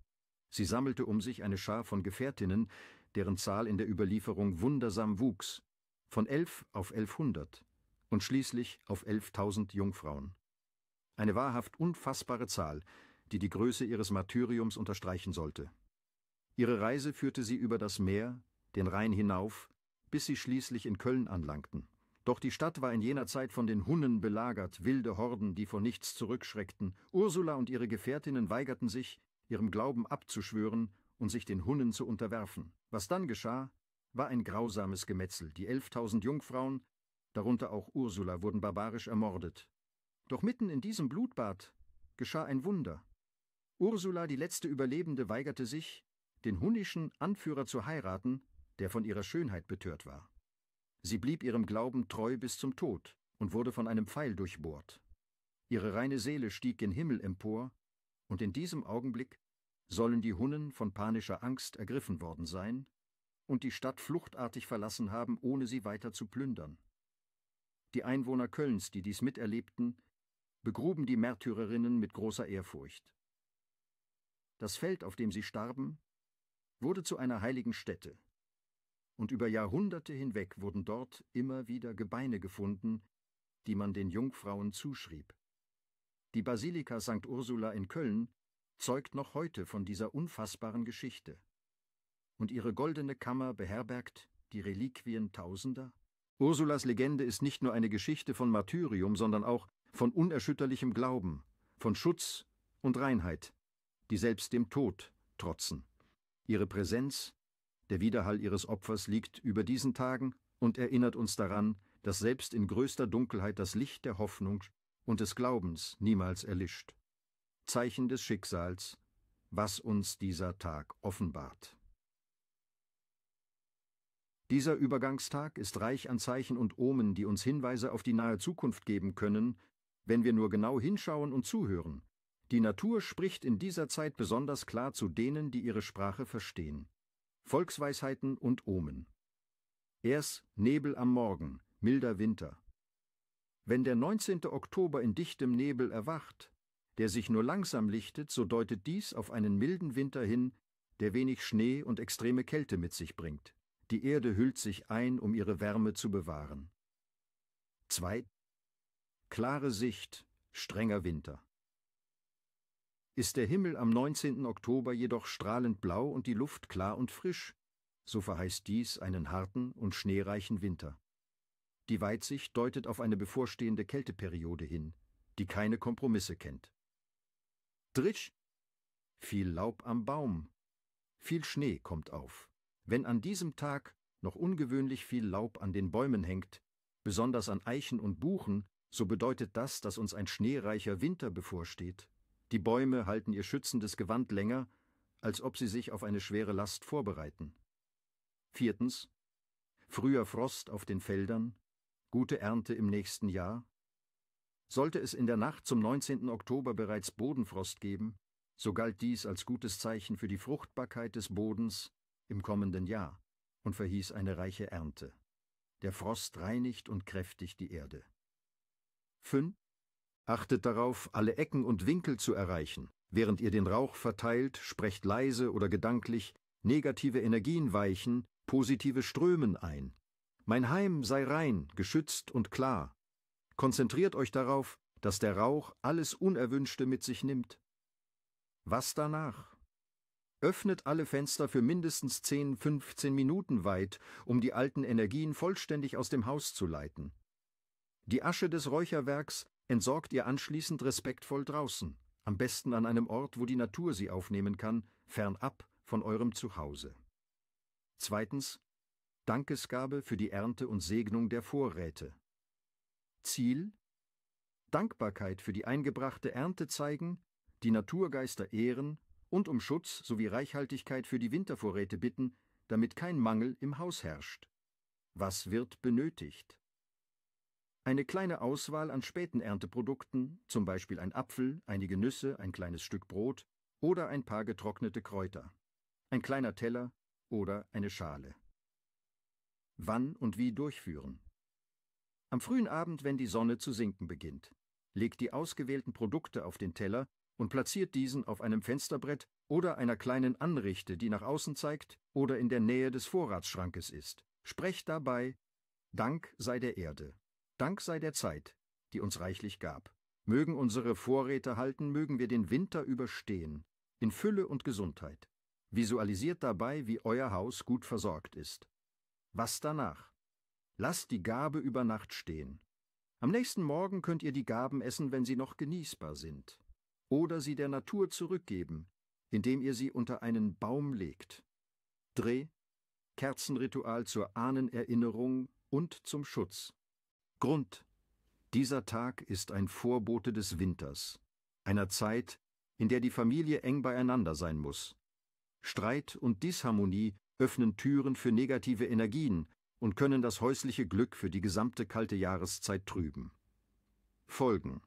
Sie sammelte um sich eine Schar von Gefährtinnen, deren Zahl in der Überlieferung wundersam wuchs, von 11 auf 1100 und schließlich auf 11.000 Jungfrauen. Eine wahrhaft unfassbare Zahl, die die Größe ihres Martyriums unterstreichen sollte. Ihre Reise führte sie über das Meer, den Rhein hinauf, bis sie schließlich in Köln anlangten. Doch die Stadt war in jener Zeit von den Hunnen belagert, wilde Horden, die vor nichts zurückschreckten. Ursula und ihre Gefährtinnen weigerten sich, ihrem Glauben abzuschwören und sich den Hunnen zu unterwerfen. Was dann geschah, war ein grausames Gemetzel. Die 11.000 Jungfrauen, darunter auch Ursula, wurden barbarisch ermordet. Doch mitten in diesem Blutbad geschah ein Wunder. Ursula, die letzte Überlebende, weigerte sich, den hunnischen Anführer zu heiraten, der von ihrer Schönheit betört war. Sie blieb ihrem Glauben treu bis zum Tod und wurde von einem Pfeil durchbohrt. Ihre reine Seele stieg gen Himmel empor, und in diesem Augenblick sollen die Hunnen von panischer Angst ergriffen worden sein und die Stadt fluchtartig verlassen haben, ohne sie weiter zu plündern. Die Einwohner Kölns, die dies miterlebten, begruben die Märtyrerinnen mit großer Ehrfurcht. Das Feld, auf dem sie starben, wurde zu einer heiligen Stätte. Und über Jahrhunderte hinweg wurden dort immer wieder Gebeine gefunden, die man den Jungfrauen zuschrieb. Die Basilika St. Ursula in Köln zeugt noch heute von dieser unfassbaren Geschichte. Und ihre goldene Kammer beherbergt die Reliquien Tausender? Ursulas Legende ist nicht nur eine Geschichte von Martyrium, sondern auch von unerschütterlichem Glauben, von Schutz und Reinheit, die selbst dem Tod trotzen. Ihre Präsenz, der Widerhall ihres Opfers, liegt über diesen Tagen und erinnert uns daran, dass selbst in größter Dunkelheit das Licht der Hoffnung und des Glaubens niemals erlischt. Zeichen des Schicksals, was uns dieser Tag offenbart. Dieser Übergangstag ist reich an Zeichen und Omen, die uns Hinweise auf die nahe Zukunft geben können, wenn wir nur genau hinschauen und zuhören. Die Natur spricht in dieser Zeit besonders klar zu denen, die ihre Sprache verstehen. Volksweisheiten und Omen. Erst Nebel am Morgen, milder Winter. Wenn der 19. Oktober in dichtem Nebel erwacht, der sich nur langsam lichtet, so deutet dies auf einen milden Winter hin, der wenig Schnee und extreme Kälte mit sich bringt. Die Erde hüllt sich ein, um ihre Wärme zu bewahren. 2. Klare Sicht, strenger Winter. Ist der Himmel am 19. Oktober jedoch strahlend blau und die Luft klar und frisch, so verheißt dies einen harten und schneereichen Winter. Die Weitsicht deutet auf eine bevorstehende Kälteperiode hin, die keine Kompromisse kennt. 3. Viel Laub am Baum. Viel Schnee kommt auf. Wenn an diesem Tag noch ungewöhnlich viel Laub an den Bäumen hängt, besonders an Eichen und Buchen, so bedeutet das, dass uns ein schneereicher Winter bevorsteht. Die Bäume halten ihr schützendes Gewand länger, als ob sie sich auf eine schwere Last vorbereiten. 4. Früher Frost auf den Feldern, gute Ernte im nächsten Jahr. Sollte es in der Nacht zum 19. Oktober bereits Bodenfrost geben, so galt dies als gutes Zeichen für die Fruchtbarkeit des Bodens im kommenden Jahr und verhieß eine reiche Ernte. Der Frost reinigt und kräftigt die Erde. 5. Achtet darauf, alle Ecken und Winkel zu erreichen. Während ihr den Rauch verteilt, sprecht leise oder gedanklich, negative Energien weichen, positive Strömen ein. Mein Heim sei rein, geschützt und klar. Konzentriert euch darauf, dass der Rauch alles Unerwünschte mit sich nimmt. Was danach? Öffnet alle Fenster für mindestens 10–15 Minuten weit, um die alten Energien vollständig aus dem Haus zu leiten. Die Asche des Räucherwerks entsorgt ihr anschließend respektvoll draußen, am besten an einem Ort, wo die Natur sie aufnehmen kann, fernab von eurem Zuhause. 2. Dankesgabe für die Ernte und Segnung der Vorräte. Ziel: Dankbarkeit für die eingebrachte Ernte zeigen, die Naturgeister ehren und um Schutz sowie Reichhaltigkeit für die Wintervorräte bitten, damit kein Mangel im Haus herrscht. Was wird benötigt? Eine kleine Auswahl an späten Ernteprodukten, zum Beispiel ein Apfel, einige Nüsse, ein kleines Stück Brot oder ein paar getrocknete Kräuter. Ein kleiner Teller oder eine Schale. Wann und wie durchführen? Am frühen Abend, wenn die Sonne zu sinken beginnt. Legt die ausgewählten Produkte auf den Teller und platziert diesen auf einem Fensterbrett oder einer kleinen Anrichte, die nach außen zeigt oder in der Nähe des Vorratsschrankes ist. Sprecht dabei: Dank sei der Erde, Dank sei der Zeit, die uns reichlich gab. Mögen unsere Vorräte halten, mögen wir den Winter überstehen, in Fülle und Gesundheit. Visualisiert dabei, wie euer Haus gut versorgt ist. Was danach? Lasst die Gabe über Nacht stehen. Am nächsten Morgen könnt ihr die Gaben essen, wenn sie noch genießbar sind. Oder sie der Natur zurückgeben, indem ihr sie unter einen Baum legt. Dreh, Kerzenritual zur Ahnenerinnerung und zum Schutz. Grund: Dieser Tag ist ein Vorbote des Winters, einer Zeit, in der die Familie eng beieinander sein muss. Streit und Disharmonie öffnen Türen für negative Energien und können das häusliche Glück für die gesamte kalte Jahreszeit trüben. Folgen: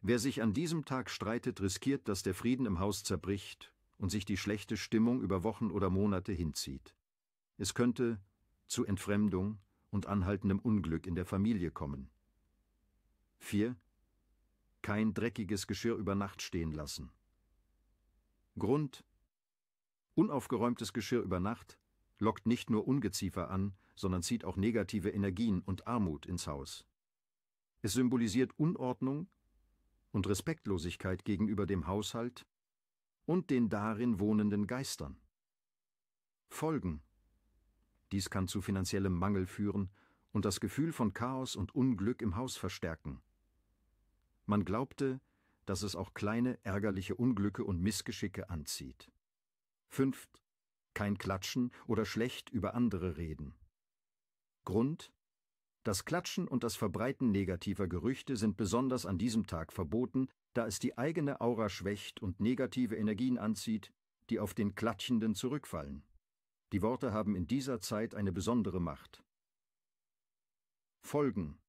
Wer sich an diesem Tag streitet, riskiert, dass der Frieden im Haus zerbricht und sich die schlechte Stimmung über Wochen oder Monate hinzieht. Es könnte zu Entfremdung und anhaltendem Unglück in der Familie kommen. 4. Kein dreckiges Geschirr über Nacht stehen lassen. Grund: Unaufgeräumtes Geschirr über Nacht lockt nicht nur Ungeziefer an, sondern zieht auch negative Energien und Armut ins Haus. Es symbolisiert Unordnung und Respektlosigkeit gegenüber dem Haushalt und den darin wohnenden Geistern. Folgen: Dies kann zu finanziellem Mangel führen und das Gefühl von Chaos und Unglück im Haus verstärken. Man glaubte, dass es auch kleine ärgerliche Unglücke und Missgeschicke anzieht. 5. Kein Klatschen oder schlecht über andere reden. Grund: Das Klatschen und das Verbreiten negativer Gerüchte sind besonders an diesem Tag verboten, da es die eigene Aura schwächt und negative Energien anzieht, die auf den Klatschenden zurückfallen. Die Worte haben in dieser Zeit eine besondere Macht. Folgen: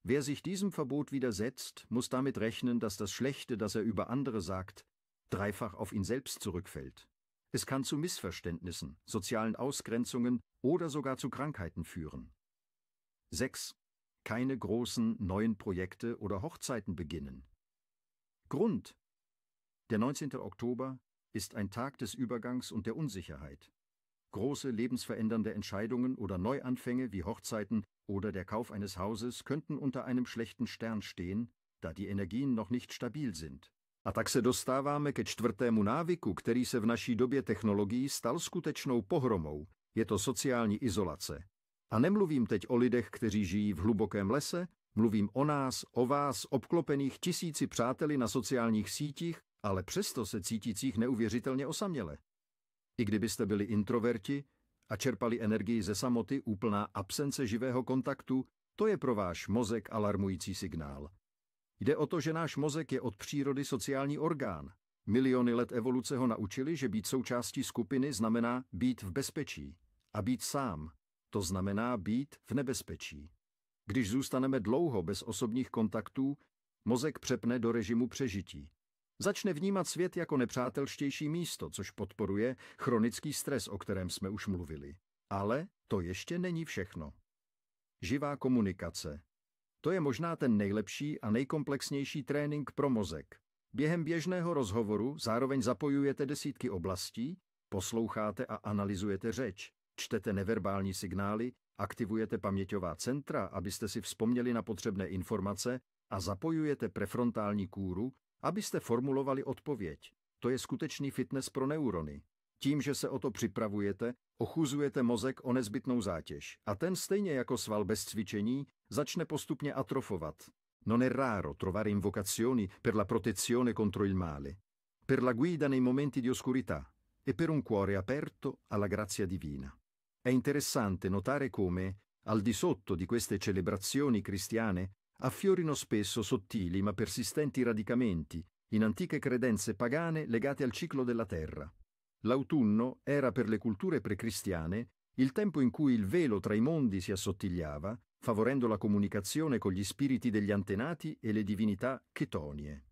Wer sich diesem Verbot widersetzt, muss damit rechnen, dass das Schlechte, das er über andere sagt, dreifach auf ihn selbst zurückfällt. Es kann zu Missverständnissen, sozialen Ausgrenzungen oder sogar zu Krankheiten führen. 6. Keine großen neuen Projekte oder Hochzeiten beginnen. Grund: Der 19. Oktober ist ein Tag des Übergangs und der Unsicherheit. Große lebensverändernde Entscheidungen oder Neuanfänge wie Hochzeiten oder der Kauf eines Hauses könnten unter einem schlechten Stern stehen, da die Energien noch nicht stabil sind. A tak se dostáváme ke 4. návyku, který se v naší době technologií stal skutečnou pohromou. Je to sociální izolace. A nemluvím teď o lidech, kteří žijí v hlubokém lese, mluvím o nás, o vás, obklopených tisíci přáteli na sociálních sítích, ale přesto se cítících neuvěřitelně osaměle. I kdybyste byli introverti a čerpali energii ze samoty, úplná absence živého kontaktu, to je pro váš mozek alarmující signál. Jde o to, že náš mozek je od přírody sociální orgán. Miliony let evoluce ho naučili, že být součástí skupiny znamená být v bezpečí. A být sám, to znamená být v nebezpečí. Když zůstaneme dlouho bez osobních kontaktů, mozek přepne do režimu přežití. Začne vnímat svět jako nepřátelštější místo, což podporuje chronický stres, o kterém jsme už mluvili. Ale to ještě není všechno. Živá komunikace. To je možná ten nejlepší a nejkomplexnější trénink pro mozek. Během běžného rozhovoru zároveň zapojujete desítky oblastí, posloucháte a analyzujete řeč, čtete neverbální signály, aktivujete paměťová centra, abyste si vzpomněli na potřebné informace a zapojujete prefrontální kůru, abyste formulovali odpověď. to je skutečný fitness pro neurony. Tím, že se o to připravujete, ochuzujete mozek o nezbytnou zátěž a ten stejně jako sval bez cvičení začne postupně atrofovat. Non è raro trovare invocazioni per la protezione contro il male, per la guida nei momenti di oscurità e per un cuore aperto alla grazia divina. È interessante notare come, al di sotto di queste celebrazioni cristiane, affiorino spesso sottili ma persistenti radicamenti in antiche credenze pagane legate al ciclo della terra. L'autunno era per le culture precristiane il tempo in cui il velo tra i mondi si assottigliava, favorendo la comunicazione con gli spiriti degli antenati e le divinità chetonie.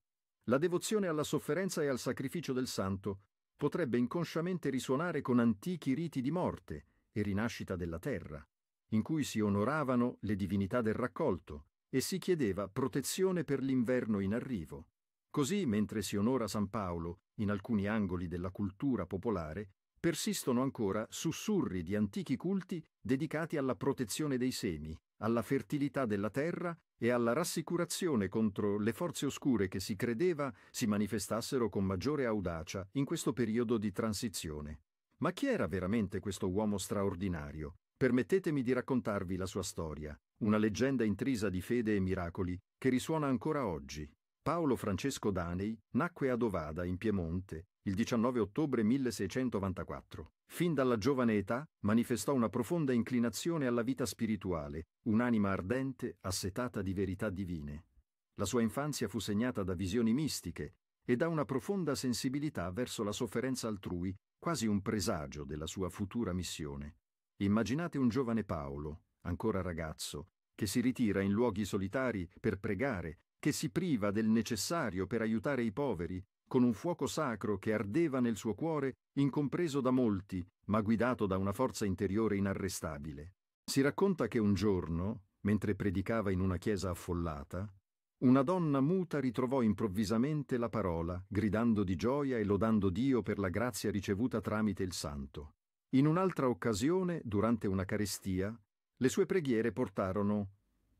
La devozione alla sofferenza e al sacrificio del santo potrebbe inconsciamente risuonare con antichi riti di morte e rinascita della terra, in cui si onoravano le divinità del raccolto e si chiedeva protezione per l'inverno in arrivo. Così, mentre si onora San Paolo in alcuni angoli della cultura popolare, persistono ancora sussurri di antichi culti dedicati alla protezione dei semi, alla fertilità della terra e alla rassicurazione contro le forze oscure che si credeva si manifestassero con maggiore audacia in questo periodo di transizione. Ma chi era veramente questo uomo straordinario? Permettetemi di raccontarvi la sua storia, una leggenda intrisa di fede e miracoli che risuona ancora oggi. Paolo Francesco Danei nacque ad Ovada, in Piemonte, il 19 ottobre 1694. Fin dalla giovane età manifestò una profonda inclinazione alla vita spirituale, un'anima ardente, assetata di verità divine. La sua infanzia fu segnata da visioni mistiche e da una profonda sensibilità verso la sofferenza altrui, quasi un presagio della sua futura missione. Immaginate un giovane Paolo, ancora ragazzo, che si ritira in luoghi solitari per pregare, che si priva del necessario per aiutare i poveri, con un fuoco sacro che ardeva nel suo cuore, incompreso da molti, ma guidato da una forza interiore inarrestabile. Si racconta che un giorno, mentre predicava in una chiesa affollata, una donna muta ritrovò improvvisamente la parola, gridando di gioia e lodando Dio per la grazia ricevuta tramite il santo. In un'altra occasione, durante una carestia, le sue preghiere portarono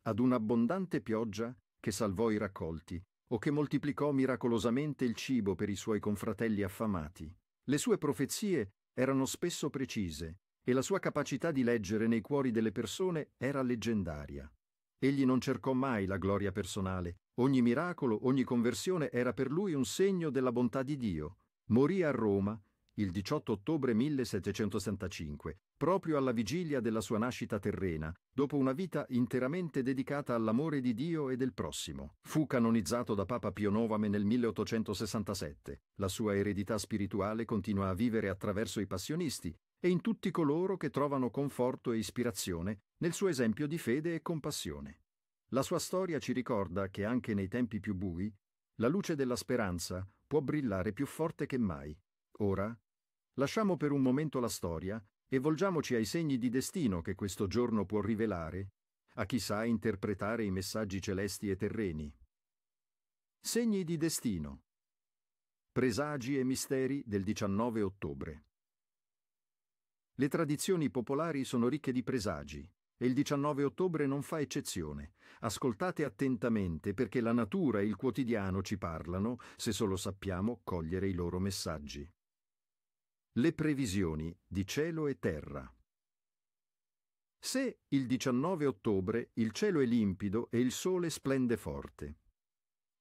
ad un'abbondante pioggia che salvò i raccolti o che moltiplicò miracolosamente il cibo per i suoi confratelli affamati. Le sue profezie erano spesso precise e la sua capacità di leggere nei cuori delle persone era leggendaria. Egli non cercò mai la gloria personale. Ogni miracolo, ogni conversione era per lui un segno della bontà di Dio. Morì a Roma il 18 ottobre 1765, proprio alla vigilia della sua nascita terrena, dopo una vita interamente dedicata all'amore di Dio e del prossimo. Fu canonizzato da Papa Pio IX nel 1867. La sua eredità spirituale continua a vivere attraverso i passionisti e in tutti coloro che trovano conforto e ispirazione nel suo esempio di fede e compassione. La sua storia ci ricorda che anche nei tempi più bui, la luce della speranza può brillare più forte che mai. Ora, lasciamo per un momento la storia e volgiamoci ai segni di destino che questo giorno può rivelare, a chi sa interpretare i messaggi celesti e terreni. Segni di destino. Presagi e misteri del 19 ottobre. Le tradizioni popolari sono ricche di presagi e il 19 ottobre non fa eccezione. Ascoltate attentamente perché la natura e il quotidiano ci parlano se solo sappiamo cogliere i loro messaggi. Le previsioni di cielo e terra. Se il 19 ottobre il cielo è limpido e il sole splende forte.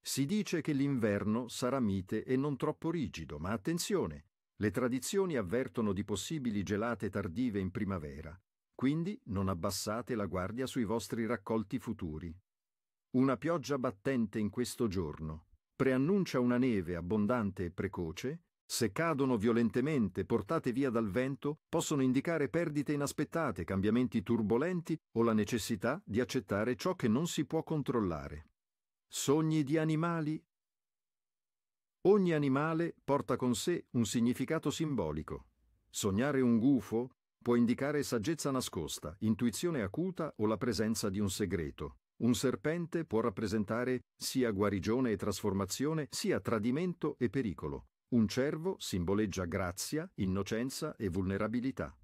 Si dice che l'inverno sarà mite e non troppo rigido, ma attenzione, le tradizioni avvertono di possibili gelate tardive in primavera, quindi non abbassate la guardia sui vostri raccolti futuri. Una pioggia battente in questo giorno preannuncia una neve abbondante e precoce. Se cadono violentemente, portate via dal vento, possono indicare perdite inaspettate, cambiamenti turbolenti o la necessità di accettare ciò che non si può controllare. Sogni di animali? Ogni animale porta con sé un significato simbolico. Sognare un gufo può indicare saggezza nascosta, intuizione acuta o la presenza di un segreto. Un serpente può rappresentare sia guarigione e trasformazione, sia tradimento e pericolo. Un cervo simboleggia grazia, innocenza e vulnerabilità.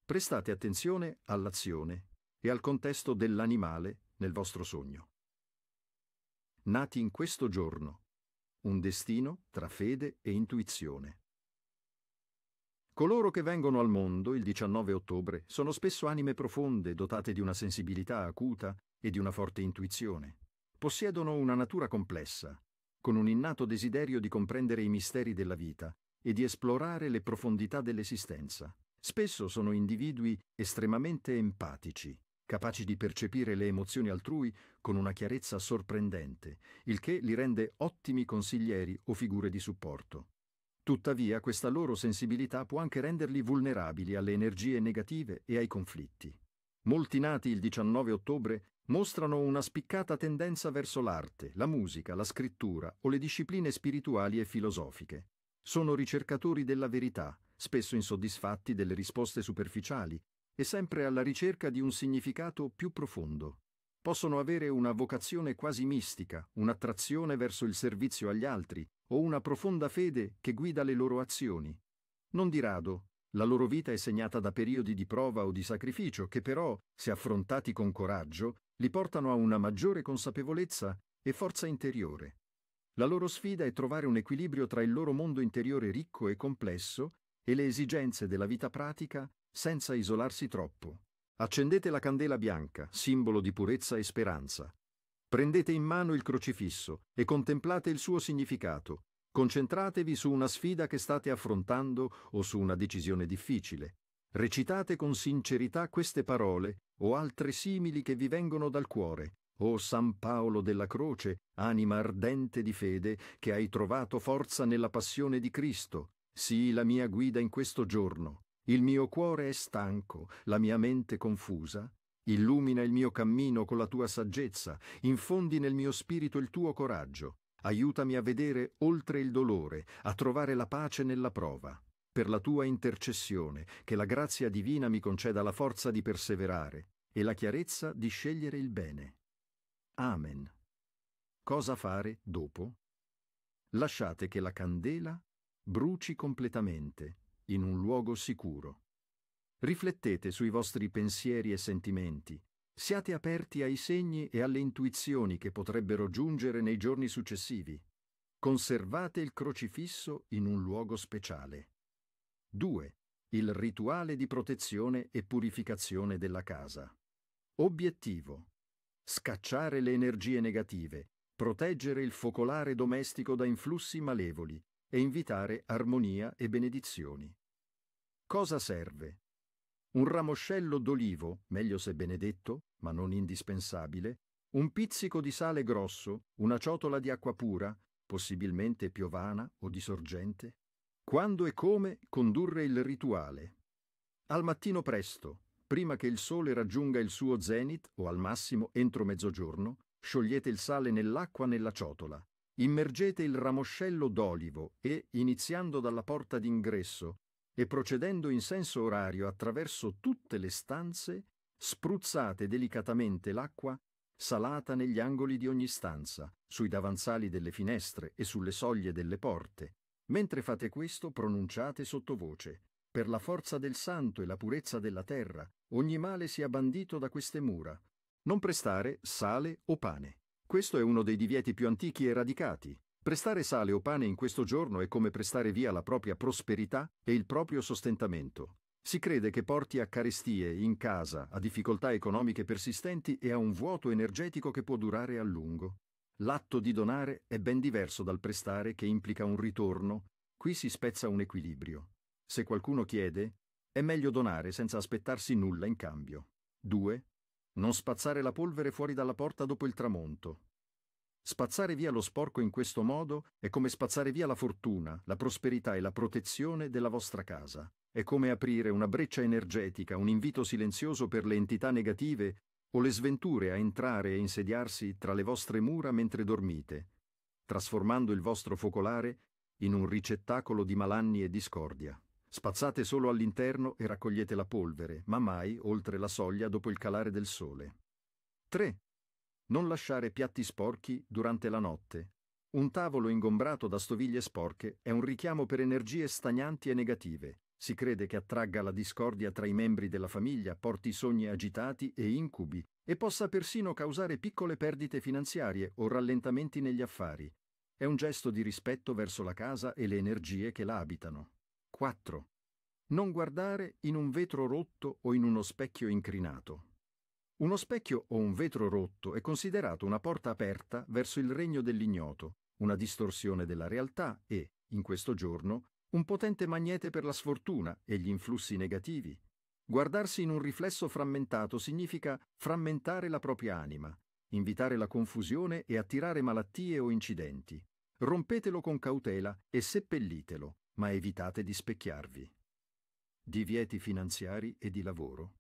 Prestate attenzione all'azione e al contesto dell'animale nel vostro sogno. Nati in questo giorno. un destino tra fede e intuizione. Coloro che vengono al mondo il 19 ottobre sono spesso anime profonde, dotate di una sensibilità acuta e di una forte intuizione. Possiedono una natura complessa, con un innato desiderio di comprendere i misteri della vita e di esplorare le profondità dell'esistenza. Spesso sono individui estremamente empatici, capaci di percepire le emozioni altrui con una chiarezza sorprendente, il che li rende ottimi consiglieri o figure di supporto. Tuttavia, questa loro sensibilità può anche renderli vulnerabili alle energie negative e ai conflitti. Molti nati il 19 ottobre mostrano una spiccata tendenza verso l'arte, la musica, la scrittura o le discipline spirituali e filosofiche. Sono ricercatori della verità, spesso insoddisfatti delle risposte superficiali e sempre alla ricerca di un significato più profondo. Possono avere una vocazione quasi mistica, un'attrazione verso il servizio agli altri o una profonda fede che guida le loro azioni. Non di rado, la loro vita è segnata da periodi di prova o di sacrificio che però, se affrontati con coraggio, li portano a una maggiore consapevolezza e forza interiore. La loro sfida è trovare un equilibrio tra il loro mondo interiore ricco e complesso e le esigenze della vita pratica senza isolarsi troppo. Accendete la candela bianca, simbolo di purezza e speranza. Prendete in mano il crocifisso e contemplate il suo significato. Concentratevi su una sfida che state affrontando o su una decisione difficile. Recitate con sincerità queste parole o altre simili che vi vengono dal cuore. O San Paolo della Croce, anima ardente di fede, che hai trovato forza nella passione di Cristo, sii la mia guida in questo giorno. Il mio cuore è stanco, la mia mente confusa. Illumina il mio cammino con la tua saggezza, infondi nel mio spirito il tuo coraggio. Aiutami a vedere oltre il dolore, a trovare la pace nella prova. Per la tua intercessione, che la grazia divina mi conceda la forza di perseverare e la chiarezza di scegliere il bene. Amen. Cosa fare dopo? Lasciate che la candela bruci completamente in un luogo sicuro. Riflettete sui vostri pensieri e sentimenti. Siate aperti ai segni e alle intuizioni che potrebbero giungere nei giorni successivi. Conservate il crocifisso in un luogo speciale. 2. Il rituale di protezione e purificazione della casa. Obiettivo: scacciare le energie negative, proteggere il focolare domestico da influssi malevoli e invitare armonia e benedizioni. Cosa serve? Un ramoscello d'olivo, meglio se benedetto, ma non indispensabile, un pizzico di sale grosso, una ciotola di acqua pura, possibilmente piovana o di sorgente. Quando e come condurre il rituale? Al mattino presto, prima che il sole raggiunga il suo zenit o al massimo entro mezzogiorno, sciogliete il sale nell'acqua nella ciotola. Immergete il ramoscello d'olivo e, iniziando dalla porta d'ingresso e procedendo in senso orario attraverso tutte le stanze, spruzzate delicatamente l'acqua salata negli angoli di ogni stanza, sui davanzali delle finestre e sulle soglie delle porte. Mentre fate questo, pronunciate sottovoce: per la forza del santo e la purezza della terra, ogni male sia bandito da queste mura. Non prestare sale o pane. Questo è uno dei divieti più antichi e radicati. Prestare sale o pane in questo giorno è come prestare via la propria prosperità e il proprio sostentamento. Si crede che porti a carestie in casa, a difficoltà economiche persistenti e a un vuoto energetico che può durare a lungo. L'atto di donare è ben diverso dal prestare, che implica un ritorno. Qui si spezza un equilibrio. Se qualcuno chiede, è meglio donare senza aspettarsi nulla in cambio. 2. Non spazzare la polvere fuori dalla porta dopo il tramonto. Spazzare via lo sporco in questo modo è come spazzare via la fortuna, la prosperità e la protezione della vostra casa. È come aprire una breccia energetica, un invito silenzioso per le entità negative o le sventure a entrare e insediarsi tra le vostre mura mentre dormite, trasformando il vostro focolare in un ricettacolo di malanni e discordia. Spazzate solo all'interno e raccogliete la polvere, ma mai oltre la soglia dopo il calare del sole. 3. Non lasciare piatti sporchi durante la notte. Un tavolo ingombrato da stoviglie sporche è un richiamo per energie stagnanti e negative. Si crede che attragga la discordia tra i membri della famiglia, porti sogni agitati e incubi e possa persino causare piccole perdite finanziarie o rallentamenti negli affari. È un gesto di rispetto verso la casa e le energie che la abitano. 4. Non guardare in un vetro rotto o in uno specchio incrinato. Uno specchio o un vetro rotto è considerato una porta aperta verso il regno dell'ignoto, una distorsione della realtà e, in questo giorno, un potente magnete per la sfortuna e gli influssi negativi. Guardarsi in un riflesso frammentato significa frammentare la propria anima, invitare la confusione e attirare malattie o incidenti. Rompetelo con cautela e seppellitelo, ma evitate di specchiarvi. Divieti finanziari e di lavoro.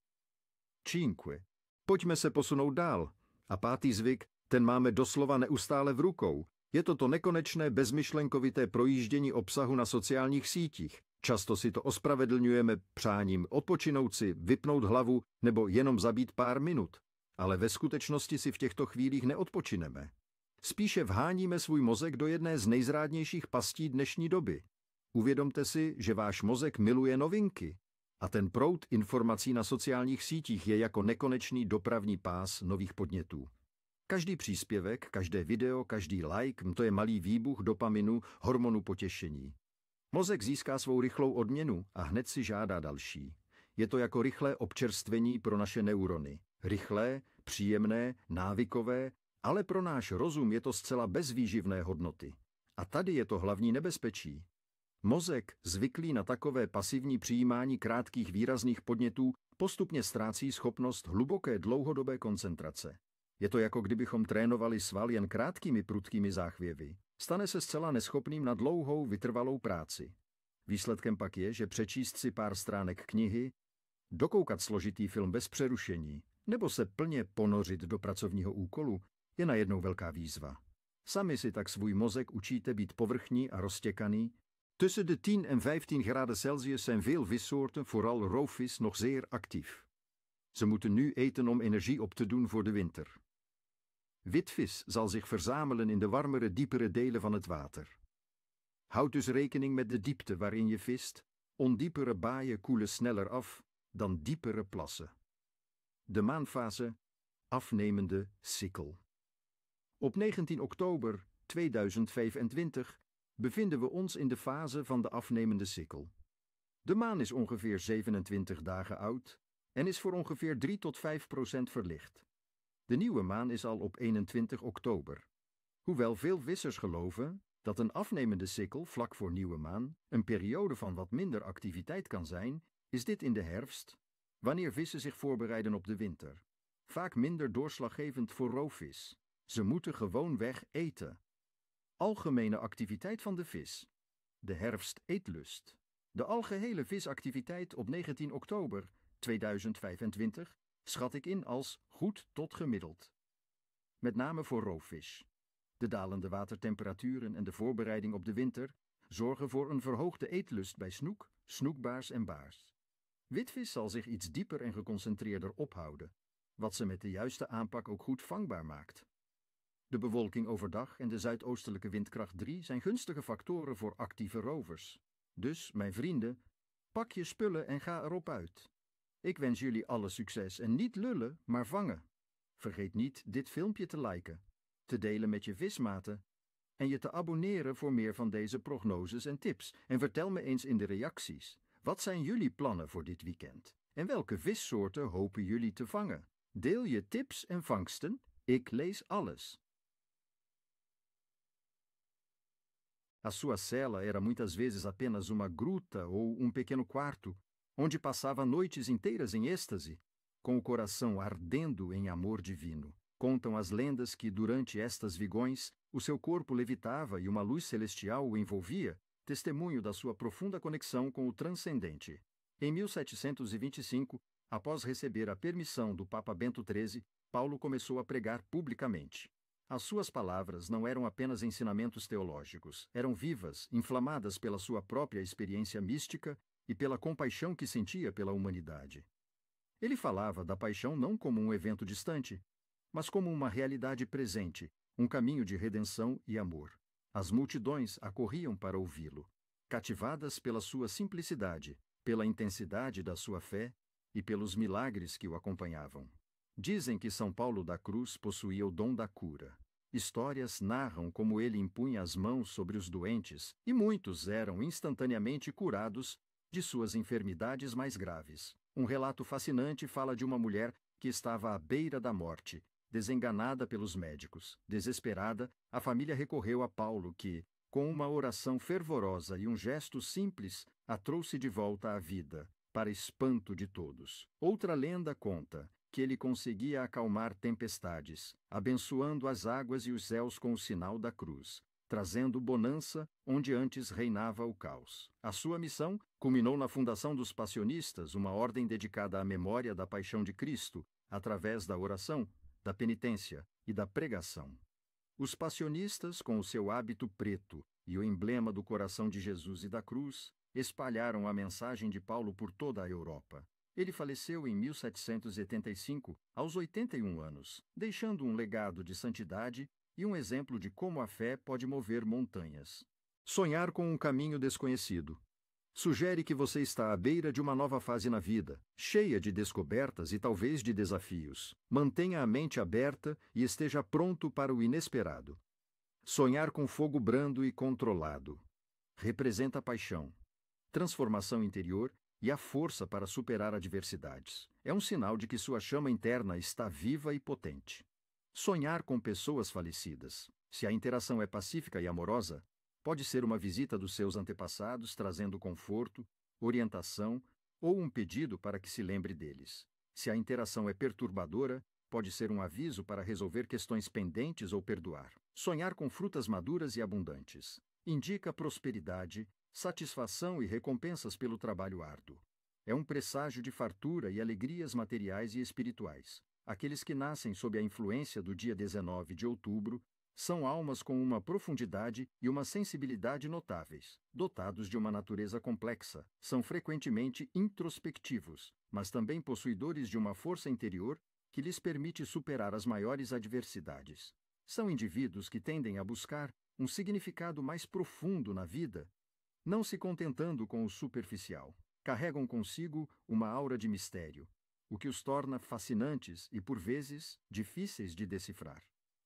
5. Pojďme se posunout dál. A 5. zvyk, ten máme doslova neustále v rukou. Je to nekonečné bezmyšlenkovité projíždění obsahu na sociálních sítích. Často si to ospravedlňujeme přáním odpočinout si, vypnout hlavu nebo jenom zabít pár minut. Ale ve skutečnosti si v těchto chvílích neodpočineme. Spíše vháníme svůj mozek do jedné z nejzrádnějších pastí dnešní doby. Uvědomte si, že váš mozek miluje novinky. A ten proud informací na sociálních sítích je jako nekonečný dopravní pás nových podnětů. Každý příspěvek, každé video, každý like, to je malý výbuch dopaminu, hormonu potěšení. Mozek získá svou rychlou odměnu a hned si žádá další. Je to jako rychlé občerstvení pro naše neurony. Rychlé, příjemné, návykové, ale pro náš rozum je to zcela bez výživné hodnoty. A tady je to hlavní nebezpečí. Mozek, zvyklý na takové pasivní přijímání krátkých výrazných podnětů, postupně ztrácí schopnost hluboké dlouhodobé koncentrace. Je to jako kdybychom trénovali sval jen krátkými prudkými záchvěvy. Stane se zcela neschopným na dlouhou, vytrvalou práci. Výsledkem pak je, že přečíst si pár stránek knihy, dokoukat složitý film bez přerušení, nebo se plně ponořit do pracovního úkolu, je najednou velká výzva. Sami si tak svůj mozek učíte být povrchní a roztěkaný. Tussen de 10 en 15 graden Celsius zijn veel vissoorten, vooral roofvis, nog zeer actief. Ze moeten nu eten om energie op te doen voor de winter. Witvis zal zich verzamelen in de warmere, diepere delen van het water. Houd dus rekening met de diepte waarin je vist. Ondiepere baaien koelen sneller af dan diepere plassen. De maanfase, afnemende sikkel. Op 19 oktober 2025 bevinden we ons in de fase van de afnemende sikkel. De maan is ongeveer 27 dagen oud en is voor ongeveer 3 tot 5% verlicht. De nieuwe maan is al op 21 oktober. Hoewel veel vissers geloven dat een afnemende sikkel vlak voor nieuwe maan een periode van wat minder activiteit kan zijn, is dit in de herfst, wanneer vissen zich voorbereiden op de winter. Vaak minder doorslaggevend voor roofvis. Ze moeten gewoonweg eten. Algemene activiteit van de vis. De herfsteetlust. De algehele visactiviteit op 19 oktober 2025 schat ik in als goed tot gemiddeld. Met name voor roofvis. De dalende watertemperaturen en de voorbereiding op de winter zorgen voor een verhoogde eetlust bij snoek, snoekbaars en baars. Witvis zal zich iets dieper en geconcentreerder ophouden, wat ze met de juiste aanpak ook goed vangbaar maakt. De bewolking overdag en de zuidoostelijke windkracht 3 zijn gunstige factoren voor actieve rovers. Dus, mijn vrienden, pak je spullen en ga erop uit. Ik wens jullie alle succes en niet lullen, maar vangen. Vergeet niet dit filmpje te liken, te delen met je vismaten en je te abonneren voor meer van deze prognoses en tips. En vertel me eens in de reacties, wat zijn jullie plannen voor dit weekend? En welke vissoorten hopen jullie te vangen? Deel je tips en vangsten, ik lees alles. A sua cela era muitas vezes apenas uma gruta ou pequeno quarto, onde passava noites inteiras em êxtase, com o coração ardendo em amor divino. Contam as lendas que, durante estas vigões, o seu corpo levitava e uma luz celestial o envolvia, testemunho da sua profunda conexão com o transcendente. Em 1725, após receber a permissão do Papa Bento XIII, Paulo começou a pregar publicamente. As suas palavras não eram apenas ensinamentos teológicos, eram vivas, inflamadas pela sua própria experiência mística e pela compaixão que sentia pela humanidade. Ele falava da paixão não como um evento distante, mas como uma realidade presente, um caminho de redenção e amor. As multidões acorriam para ouvi-lo, cativadas pela sua simplicidade, pela intensidade da sua fé e pelos milagres que o acompanhavam. Dizem que São Paulo da Cruz possuía o dom da cura. Histórias narram como ele impunha as mãos sobre os doentes e muitos eram instantaneamente curados de suas enfermidades mais graves. Um relato fascinante fala de uma mulher que estava à beira da morte, desenganada pelos médicos. Desesperada, a família recorreu a Paulo, que, com uma oração fervorosa e um gesto simples, a trouxe de volta à vida, para espanto de todos. Outra lenda conta que ele conseguia acalmar tempestades, abençoando as águas e os céus com o sinal da cruz, trazendo bonança onde antes reinava o caos. A sua missão culminou na fundação dos Passionistas, uma ordem dedicada à memória da paixão de Cristo, através da oração, da penitência e da pregação. Os Passionistas, com o seu hábito preto e o emblema do coração de Jesus e da cruz, espalharam a mensagem de Paulo por toda a Europa. Ele faleceu em 1785, aos 81 anos, deixando um legado de santidade e um exemplo de como a fé pode mover montanhas. Sonhar com um caminho desconhecido. Sugere que você está à beira de uma nova fase na vida, cheia de descobertas e talvez de desafios. Mantenha a mente aberta e esteja pronto para o inesperado. Sonhar com fogo brando e controlado. Representa paixão, transformação interior e a força para superar adversidades. É um sinal de que sua chama interna está viva e potente. Sonhar com pessoas falecidas. Se a interação é pacífica e amorosa, pode ser uma visita dos seus antepassados trazendo conforto, orientação ou um pedido para que se lembre deles. Se a interação é perturbadora, pode ser um aviso para resolver questões pendentes ou perdoar. Sonhar com frutas maduras e abundantes. Indica prosperidade, satisfação e recompensas pelo trabalho árduo. É um presságio de fartura e alegrias materiais e espirituais. Aqueles que nascem sob a influência do dia 19 de outubro são almas com uma profundidade e uma sensibilidade notáveis, dotados de uma natureza complexa, são frequentemente introspectivos, mas também possuidores de uma força interior que lhes permite superar as maiores adversidades. São indivíduos que tendem a buscar um significado mais profundo na vida, não se contentando com o superficial. Carregam consigo uma aura de mistério, o que os torna fascinantes e, por vezes, difíceis de decifrar.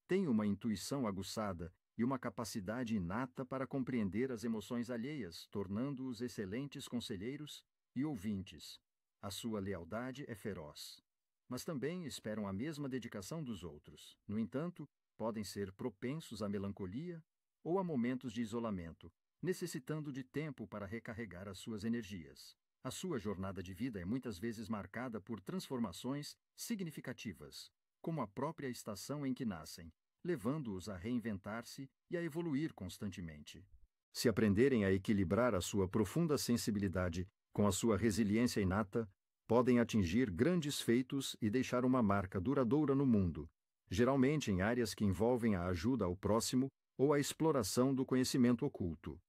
Têm uma intuição aguçada e uma capacidade inata para compreender as emoções alheias, tornando-os excelentes conselheiros e ouvintes. A sua lealdade é feroz, mas também esperam a mesma dedicação dos outros. No entanto, podem ser propensos à melancolia ou a momentos de isolamento, necessitando de tempo para recarregar as suas energias. A sua jornada de vida é muitas vezes marcada por transformações significativas, como a própria estação em que nascem, levando-os a reinventar-se e a evoluir constantemente. Se aprenderem a equilibrar a sua profunda sensibilidade com a sua resiliência inata, podem atingir grandes feitos e deixar uma marca duradoura no mundo, geralmente em áreas que envolvem a ajuda ao próximo ou a exploração do conhecimento oculto.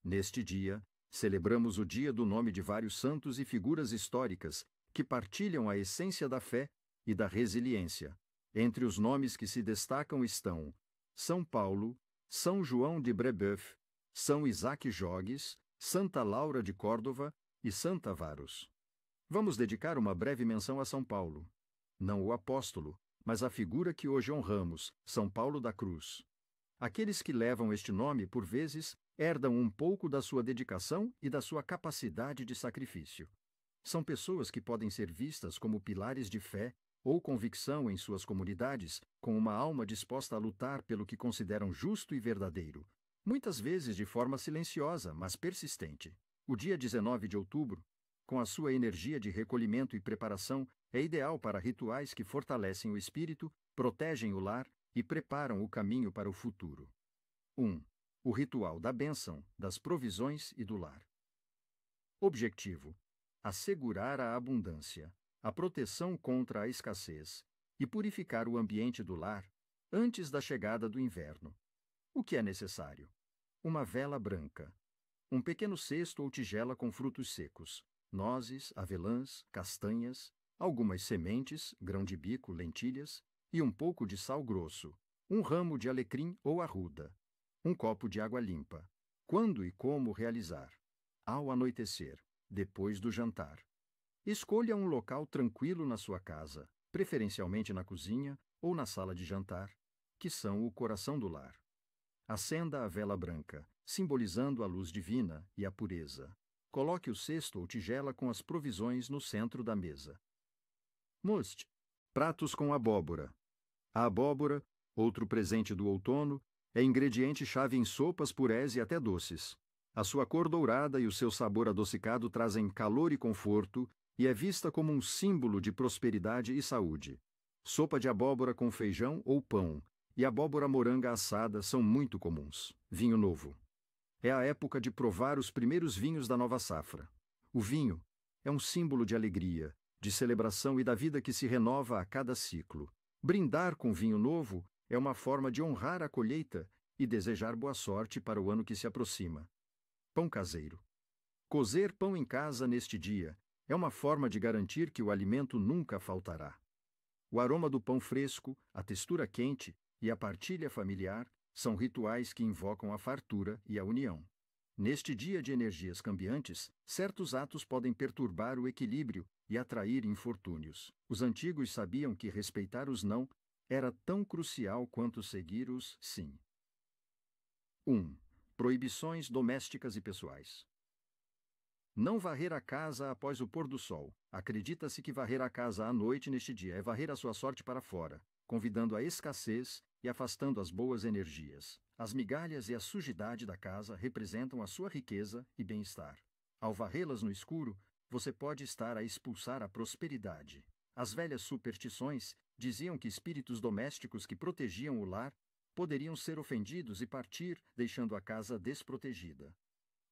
Neste dia, celebramos o dia do nome de vários santos e figuras históricas que partilham a essência da fé e da resiliência. Entre os nomes que se destacam estão São Paulo, São João de Brebeuf, São Isaac Jogues, Santa Laura de Córdova e Santa Varus. Vamos dedicar uma breve menção a São Paulo. Não o apóstolo, mas a figura que hoje honramos, São Paulo da Cruz. Aqueles que levam este nome, por vezes, herdam um pouco da sua dedicação e da sua capacidade de sacrifício. São pessoas que podem ser vistas como pilares de fé ou convicção em suas comunidades, com uma alma disposta a lutar pelo que consideram justo e verdadeiro, muitas vezes de forma silenciosa, mas persistente. O dia 19 de outubro, com a sua energia de recolhimento e preparação, é ideal para rituais que fortalecem o espírito, protegem o lar e preparam o caminho para o futuro. 1. O ritual da bênção, das provisões e do lar. Objetivo: assegurar a abundância, a proteção contra a escassez e purificar o ambiente do lar antes da chegada do inverno. O que é necessário? Uma vela branca, um pequeno cesto ou tigela com frutos secos, nozes, avelãs, castanhas, algumas sementes, grão de bico, lentilhas e um pouco de sal grosso, um ramo de alecrim ou arruda, um copo de água limpa. Quando e como realizar? Ao anoitecer, depois do jantar. Escolha um local tranquilo na sua casa, preferencialmente na cozinha ou na sala de jantar. que são o coração do lar. Acenda a vela branca, simbolizando a luz divina e a pureza. Coloque o cesto ou tigela com as provisões no centro da mesa. Most, pratos com abóbora. A abóbora, outro presente do outono, é ingrediente-chave em sopas, purés e até doces. A sua cor dourada e o seu sabor adocicado trazem calor e conforto e é vista como um símbolo de prosperidade e saúde. Sopa de abóbora com feijão ou pão e abóbora moranga assada são muito comuns. Vinho novo. É a época de provar os primeiros vinhos da nova safra. O vinho é um símbolo de alegria, de celebração e da vida que se renova a cada ciclo. Brindar com vinho novo é uma forma de honrar a colheita e desejar boa sorte para o ano que se aproxima. Pão caseiro. Cozer pão em casa neste dia é uma forma de garantir que o alimento nunca faltará. O aroma do pão fresco, a textura quente e a partilha familiar são rituais que invocam a fartura e a união. Neste dia de energias cambiantes, certos atos podem perturbar o equilíbrio e atrair infortúnios. Os antigos sabiam que respeitar os não era tão crucial quanto seguir os sim. 1. Proibições domésticas e pessoais. Não varrer a casa após o pôr do sol. Acredita-se que varrer a casa à noite neste dia é varrer a sua sorte para fora, convidando a escassez e afastando as boas energias. As migalhas e a sujidade da casa representam a sua riqueza e bem-estar. Ao varrê-las no escuro, você pode estar a expulsar a prosperidade. As velhas superstições diziam que espíritos domésticos que protegiam o lar poderiam ser ofendidos e partir, deixando a casa desprotegida.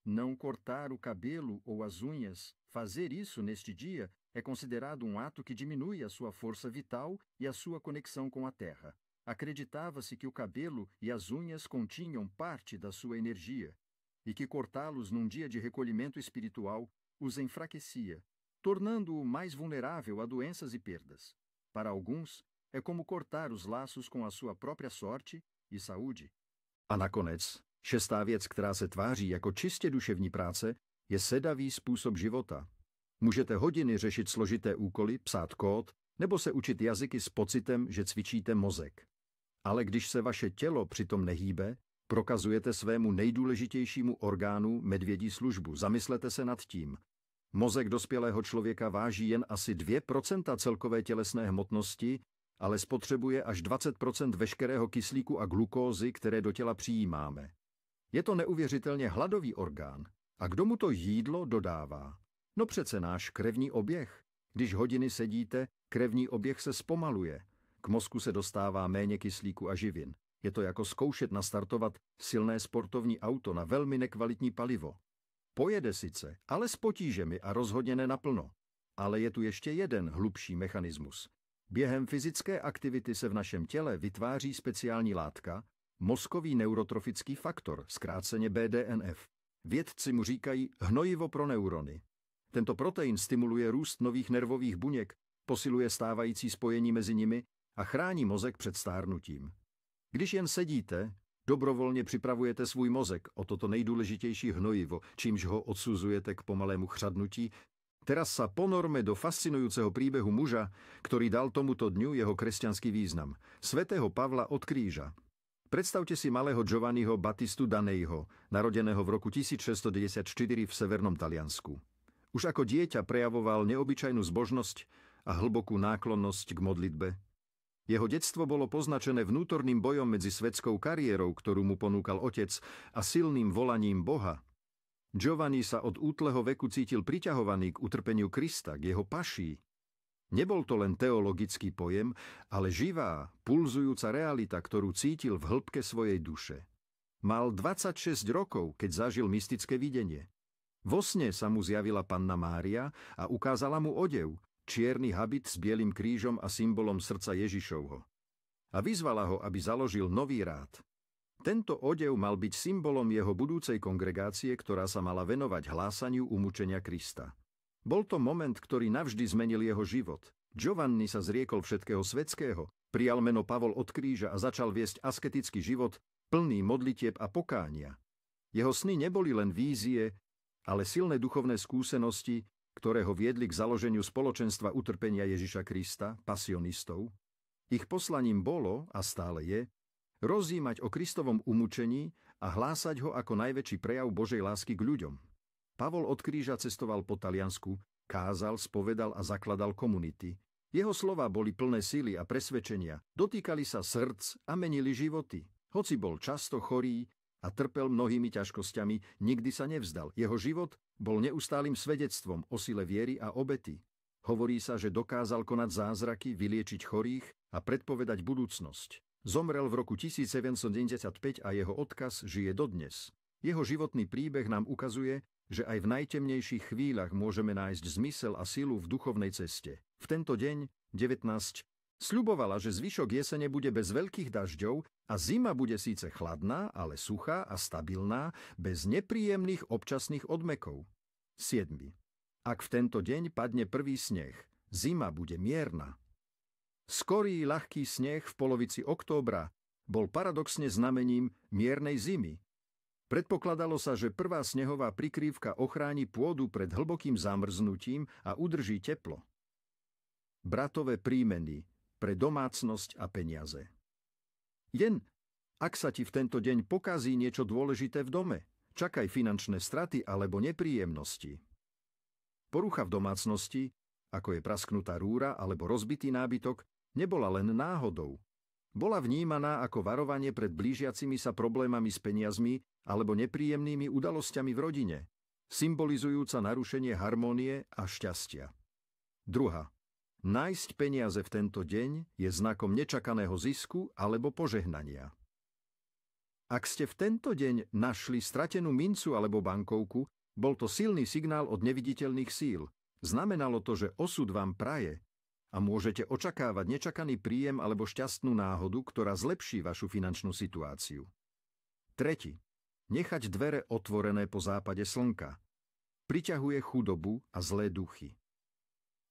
Não cortar o cabelo ou as unhas, fazer isso neste dia é considerado um ato que diminui a sua força vital e a sua conexão com a terra. Acreditava-se que o cabelo e as unhas continham parte da sua energia e que cortá-los num dia de recolhimento espiritual os enfraquecia, tornando-o mais vulnerável a doenças e perdas. Para alguns, é como cortar os laços com a sua própria sorte i saúde. A nakonec, šestá věc, která se tváří jako čistě duševní práce, je sedavý způsob života. Můžete hodiny řešit složité úkoly, psát kód, nebo se učit jazyky s pocitem, že cvičíte mozek. Ale když se vaše tělo přitom nehýbe, prokazujete svému nejdůležitějšímu orgánu medvědí službu. Zamyslete se nad tím. Mozek dospělého člověka váží jen asi 2% celkové tělesné hmotnosti, ale spotřebuje až 20% veškerého kyslíku a glukózy, které do těla přijímáme. Je to neuvěřitelně hladový orgán. A kdo mu to jídlo dodává? No přece náš krevní oběh. Když hodiny sedíte, krevní oběh se zpomaluje. K mozku se dostává méně kyslíku a živin. Je to jako zkoušet nastartovat silné sportovní auto na velmi nekvalitní palivo. Pojede sice, ale s potížemi a rozhodně ne naplno. Ale je tu ještě jeden hlubší mechanismus. Během fyzické aktivity se v našem těle vytváří speciální látka, mozkový neurotrofický faktor, zkráceně BDNF. Vědci mu říkají hnojivo pro neurony. Tento protein stimuluje růst nových nervových buněk, posiluje stávající spojení mezi nimi a chrání mozek před stárnutím. Když jen sedíte, dobrovolně připravujete svůj mozek o toto nejdůležitější hnojivo, čímž ho odsuzujete k pomalému chřadnutí. Teraz sa ponorme do fascinujúceho príbehu muža, ktorý dal tomuto dňu jeho kresťanský význam. Svätého Pavla od kríža. Predstavte si malého Giovanniho Battistu Daneiho, narodeného v roku 1694 v severnom Taliansku. Už ako dieťa prejavoval neobyčajnú zbožnosť a hlbokú náklonnosť k modlitbe. Jeho detstvo bolo poznačené vnútorným bojom medzi svetskou kariérou, ktorú mu ponúkal otec, a silným volaním Boha. Giovanni sa od útleho veku cítil priťahovaný k utrpeniu Krista, k jeho paší. Nebol to len teologický pojem, ale živá, pulzujúca realita, ktorú cítil v hĺbke svojej duše. Mal 26 rokov, keď zažil mystické videnie. Vo sne sa mu zjavila Panna Mária a ukázala mu odev, čierny habit s bielým krížom a symbolom srdca Ježišovho. A vyzvala ho, aby založil nový rád. Tento odev mal byť symbolom jeho budúcej kongregácie, ktorá sa mala venovať hlásaniu umúčenia Krista. Bol to moment, ktorý navždy zmenil jeho život. Giovanni sa zriekol všetkého svetského, prijal meno Pavol od kríža a začal viesť asketický život, plný modlitieb a pokánia. Jeho sny neboli len vízie, ale silné duchovné skúsenosti, ktoré ho viedli k založeniu spoločenstva utrpenia Ježiša Krista, pasionistov. Ich poslaním bolo, a stále je, rozímať o Kristovom umúčení a hlásať ho ako najväčší prejav Božej lásky k ľuďom. Pavol od kríža cestoval po Taliansku, kázal, spovedal a zakladal komunity. Jeho slová boli plné síly a presvedčenia, dotýkali sa srdc a menili životy. Hoci bol často chorý a trpel mnohými ťažkosťami, nikdy sa nevzdal. Jeho život bol neustálym svedectvom o sile viery a obety. Hovorí sa, že dokázal konať zázraky, vyliečiť chorých a predpovedať budúcnosť. Zomrel v roku 1795 a jeho odkaz žije dodnes. Jeho životný príbeh nám ukazuje, že aj v najtemnejších chvíľach môžeme nájsť zmysel a silu v duchovnej ceste. V tento deň, 19, sľubovala, že zvyšok jesene bude bez veľkých dažďov a zima bude síce chladná, ale suchá a stabilná, bez nepríjemných občasných odmekov. 7. Ak v tento deň padne prvý sneh, zima bude mierna. Skorý ľahký sneh v polovici októbra bol paradoxne znamením miernej zimy. Predpokladalo sa, že prvá snehová prikrývka ochráni pôdu pred hlbokým zamrznutím a udrží teplo. Bratové prímeny pre domácnosť a peniaze. Jen ak sa ti v tento deň pokazí niečo dôležité v dome, čakaj finančné straty alebo nepríjemnosti. Porucha v domácnosti, ako je prasknutá rúra alebo rozbitý nábytok, nebola len náhodou. Bola vnímaná ako varovanie pred blížiacimi sa problémami s peniazmi alebo nepríjemnými udalosťami v rodine, symbolizujúca narušenie harmónie a šťastia. 2. Nájsť peniaze v tento deň je znakom nečakaného zisku alebo požehnania. Ak ste v tento deň našli stratenú mincu alebo bankovku, bol to silný signál od neviditeľných síl. Znamenalo to, že osud vám praje a môžete očakávať nečakaný príjem alebo šťastnú náhodu, ktorá zlepší vašu finančnú situáciu. 3. Nechať dvere otvorené po západe slnka. Priťahuje chudobu a zlé duchy.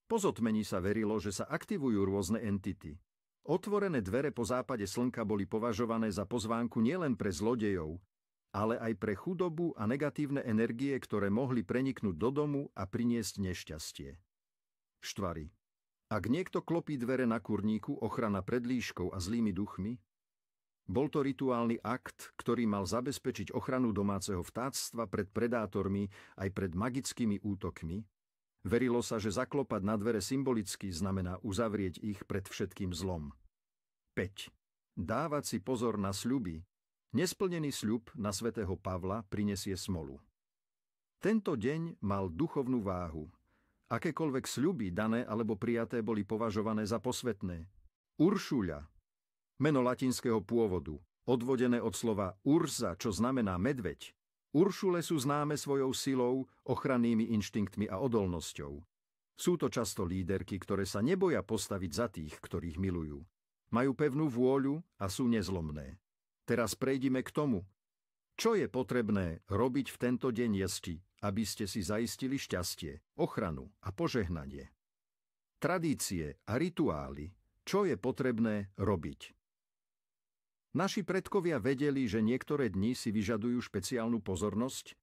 Po zotmení sa verilo, že sa aktivujú rôzne entity. Otvorené dvere po západe slnka boli považované za pozvánku nielen pre zlodejov, ale aj pre chudobu a negatívne energie, ktoré mohli preniknúť do domu a priniesť nešťastie. 4. Ak niekto klopí dvere na kurníku, ochrana pred líškou a zlými duchmi, bol to rituálny akt, ktorý mal zabezpečiť ochranu domáceho vtáctva pred predátormi aj pred magickými útokmi. Verilo sa, že zaklopať na dvere symbolicky znamená uzavrieť ich pred všetkým zlom. 5. Dávať si pozor na sľuby. Nesplnený sľub na svätého Pavla prinesie smolu. Tento deň mal duchovnú váhu. Akékoľvek sľuby dané alebo prijaté boli považované za posvätné. Uršuľa, meno latinského pôvodu, odvodené od slova urza, čo znamená medveď. Uršule sú známe svojou silou, ochrannými inštinktmi a odolnosťou. Sú to často líderky, ktoré sa neboja postaviť za tých, ktorých milujú. Majú pevnú vôľu a sú nezlomné. Teraz prejdime k tomu, čo je potrebné robiť v tento deň jesti, aby ste si zaistili šťastie, ochranu a požehnanie. Tradície a rituály, čo je potrebné robiť. Naši predkovia vedeli, že niektoré dni si vyžadujú špeciálnu pozornosť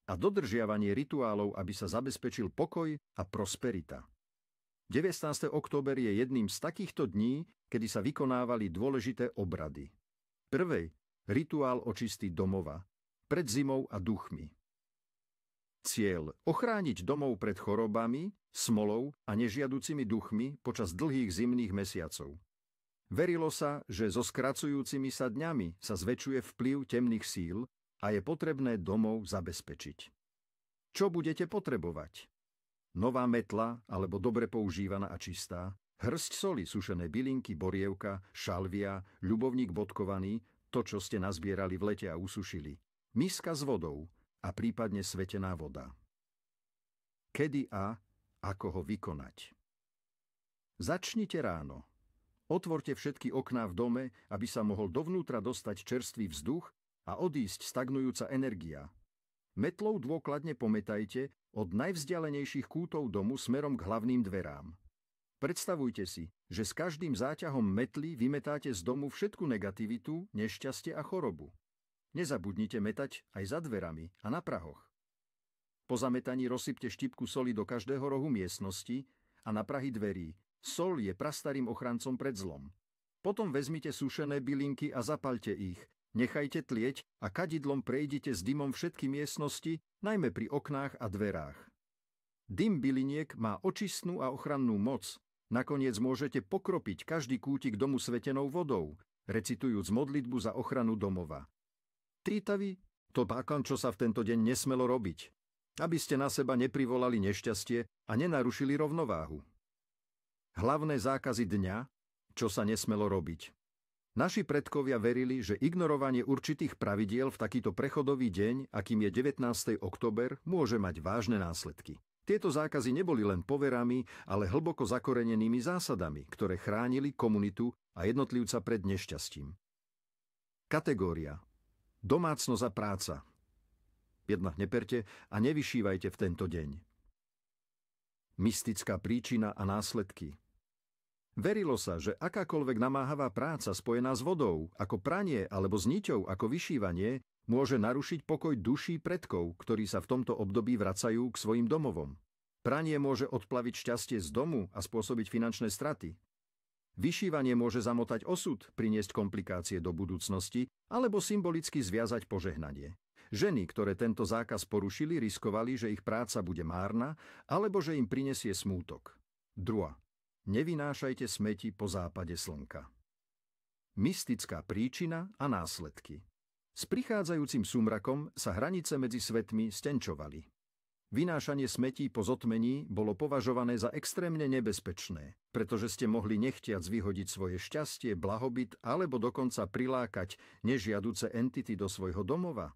a dodržiavanie rituálov, aby sa zabezpečil pokoj a prosperita. 19. október je jedným z takýchto dní, kedy sa vykonávali dôležité obrady. Prvej, rituál očistý domova, pred zimou a duchmi. Cieľ – ochrániť domov pred chorobami, smolou a nežiaducimi duchmi počas dlhých zimných mesiacov. Verilo sa, že so skracujúcimi sa dňami sa zväčšuje vplyv temných síl a je potrebné domov zabezpečiť. Čo budete potrebovať? Nová metla, alebo dobre používaná a čistá, hrst soli, sušené bylinky, borievka, šalvia, ľubovník bodkovaný, to, čo ste nazbierali v lete a usušili, miska s vodou a prípadne svetená voda. Kedy a ako ho vykonať? Začnite ráno. Otvorte všetky okná v dome, aby sa mohol dovnútra dostať čerstvý vzduch a odísť stagnujúca energia. Metlou dôkladne pometajte od najvzdialenejších kútov domu smerom k hlavným dverám. Predstavujte si, že s každým záťahom metly vymetáte z domu všetku negativitu, nešťastie a chorobu. Nezabudnite metať aj za dverami a na prahoch. Po zametaní rozsypte štipku soli do každého rohu miestnosti a na prahy dverí. Sol je prastarým ochrancom pred zlom. Potom vezmite sušené bylinky a zapalte ich. Nechajte tlieť a kadidlom prejdite s dymom všetky miestnosti, najmä pri oknách a dverách. Dym byliniek má očistnú a ochrannú moc. Nakoniec môžete pokropiť každý kútik domu svetenou vodou, recitujúc modlitbu za ochranu domova. Trítavy, to pákan, čo sa v tento deň nesmelo robiť, aby ste na seba neprivolali nešťastie a nenarušili rovnováhu. Hlavné zákazy dňa, čo sa nesmelo robiť. Naši predkovia verili, že ignorovanie určitých pravidiel v takýto prechodový deň, akým je 19. október, môže mať vážne následky. Tieto zákazy neboli len poverami, ale hlboko zakorenenými zásadami, ktoré chránili komunitu a jednotlivca pred nešťastím. Kategória. Domácnosť a práca. Jednak neperte a nevyšívajte v tento deň. Mystická príčina a následky. Verilo sa, že akákoľvek namáhavá práca spojená s vodou, ako pranie alebo s niťou ako vyšívanie, môže narušiť pokoj duší predkov, ktorí sa v tomto období vracajú k svojim domovom. Pranie môže odplaviť šťastie z domu a spôsobiť finančné straty. Vyšívanie môže zamotať osud, priniesť komplikácie do budúcnosti alebo symbolicky zviazať požehnanie. Ženy, ktoré tento zákaz porušili, riskovali, že ich práca bude márna alebo že im prinesie smútok. Druhá. Nevynášajte smeti po západe slnka. Mystická príčina a následky. S prichádzajúcim súmrakom sa hranice medzi svetmi stenčovali. Vynášanie smetí po zotmení bolo považované za extrémne nebezpečné, pretože ste mohli nechtiac vyhodiť svoje šťastie, blahobyt alebo dokonca prilákať nežiaduce entity do svojho domova.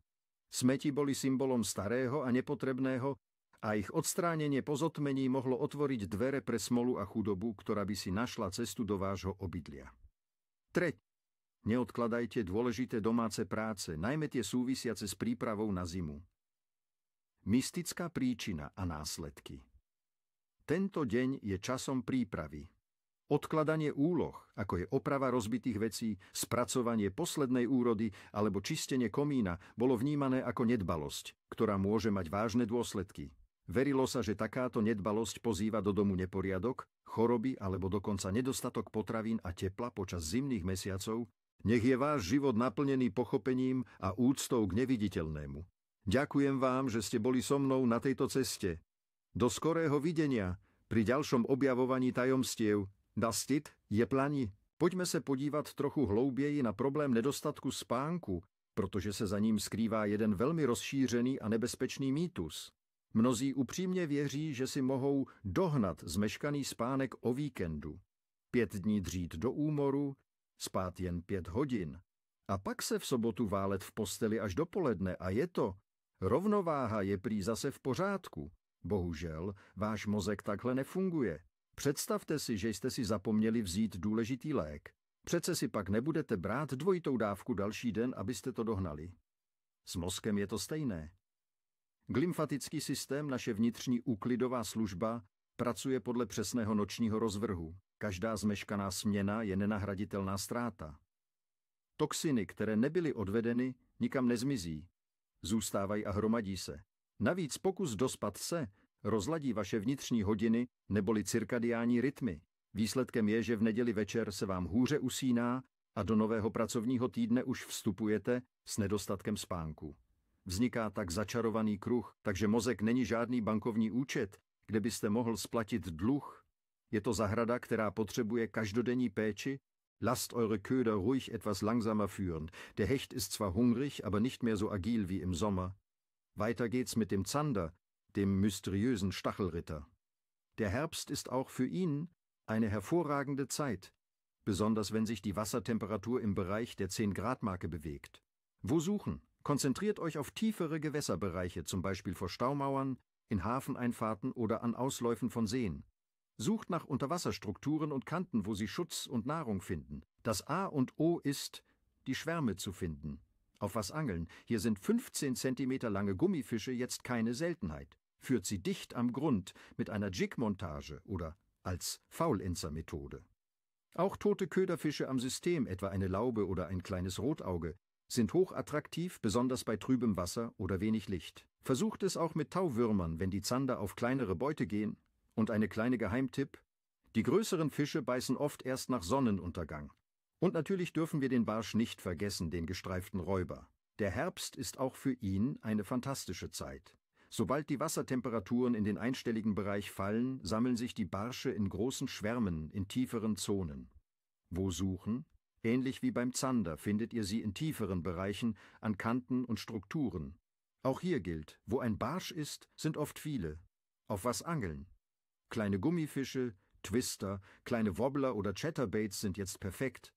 Smeti boli symbolom starého a nepotrebného a ich odstránenie po zotmení mohlo otvoriť dvere pre smolu a chudobu, ktorá by si našla cestu do vášho obydlia. Treť. Neodkladajte dôležité domáce práce, najmä tie súvisiace s prípravou na zimu. Mystická príčina a následky. Tento deň je časom prípravy. Odkladanie úloh, ako je oprava rozbitých vecí, spracovanie poslednej úrody alebo čistenie komína, bolo vnímané ako nedbalosť, ktorá môže mať vážne dôsledky. Verilo sa, že takáto nedbalosť pozýva do domu neporiadok, choroby alebo dokonca nedostatok potravín a tepla počas zimných mesiacov. Nech je váš život naplnený pochopením a úctou k neviditeľnému. Ďakujem vám, že ste boli so mnou na tejto ceste. Do skorého videnia pri ďalšom objavovaní tajomstiev. Das Tit je plani. Poďme sa podívať trochu hlouběji na problém nedostatku spánku, protože se za ním skrývá jeden velmi rozšířený a nebezpečný mýtus. Mnozí upřímně věří, že si mohou dohnat zmeškaný spánek o víkendu. 5 dní dřít do úmoru, spát jen 5 hodin. A pak se v sobotu válet v posteli až dopoledne a je to. Rovnováha je prý zase v pořádku. Bohužel, váš mozek takhle nefunguje. Představte si, že jste si zapomněli vzít důležitý lék. Přece si pak nebudete brát dvojitou dávku další den, abyste to dohnali. S mozkem je to stejné. Glymfatický systém, naše vnitřní úklidová služba, pracuje podle přesného nočního rozvrhu. Každá zmeškaná směna je nenahraditelná ztráta. Toxiny, které nebyly odvedeny, nikam nezmizí. Zůstávají a hromadí se. Navíc pokus dospat se rozladí vaše vnitřní hodiny neboli cirkadiální rytmy. Výsledkem je, že v neděli večer se vám hůře usíná a do nového pracovního týdne už vstupujete s nedostatkem spánku. Vzniká tak začarovaný kruh, takže mozek není žádný bankovní účet, kde byste mohl splatit dluh. Je to zahrada, která potřebuje každodenní péči. Lasst eure Köder ruhig etwas langsamer führen. Der Hecht ist zwar hungrig, aber nicht mehr so agil wie im Sommer. Weiter geht's mit dem Zander, dem mysteriösen Stachelritter. Der Herbst ist auch für ihn eine hervorragende Zeit, besonders wenn sich die Wassertemperatur im Bereich der 10-Grad-Marke bewegt. Wo suchen? Konzentriert euch auf tiefere Gewässerbereiche, zum Beispiel vor Staumauern, in Hafeneinfahrten oder an Ausläufen von Seen. Sucht nach Unterwasserstrukturen und Kanten, wo sie Schutz und Nahrung finden. Das A und O ist, die Schwärme zu finden. Auf was angeln? Hier sind 15 Zentimeter lange Gummifische jetzt keine Seltenheit. Führt sie dicht am Grund mit einer Jig-Montage oder als Faulenzer-Methode. Auch tote Köderfische am System, etwa eine Laube oder ein kleines Rotauge, sind hochattraktiv, besonders bei trübem Wasser oder wenig Licht. Versucht es auch mit Tauwürmern, wenn die Zander auf kleinere Beute gehen. Und eine kleine Geheimtipp: Die größeren Fische beißen oft erst nach Sonnenuntergang. Und natürlich dürfen wir den Barsch nicht vergessen, den gestreiften Räuber. Der Herbst ist auch für ihn eine fantastische Zeit. Sobald die Wassertemperaturen in den einstelligen Bereich fallen, sammeln sich die Barsche in großen Schwärmen in tieferen Zonen. Wo suchen? Ähnlich wie beim Zander findet ihr sie in tieferen Bereichen, an Kanten und Strukturen. Auch hier gilt, wo ein Barsch ist, sind oft viele. Auf was angeln? Kleine Gummifische, Twister, kleine Wobbler oder Chatterbaits sind jetzt perfekt.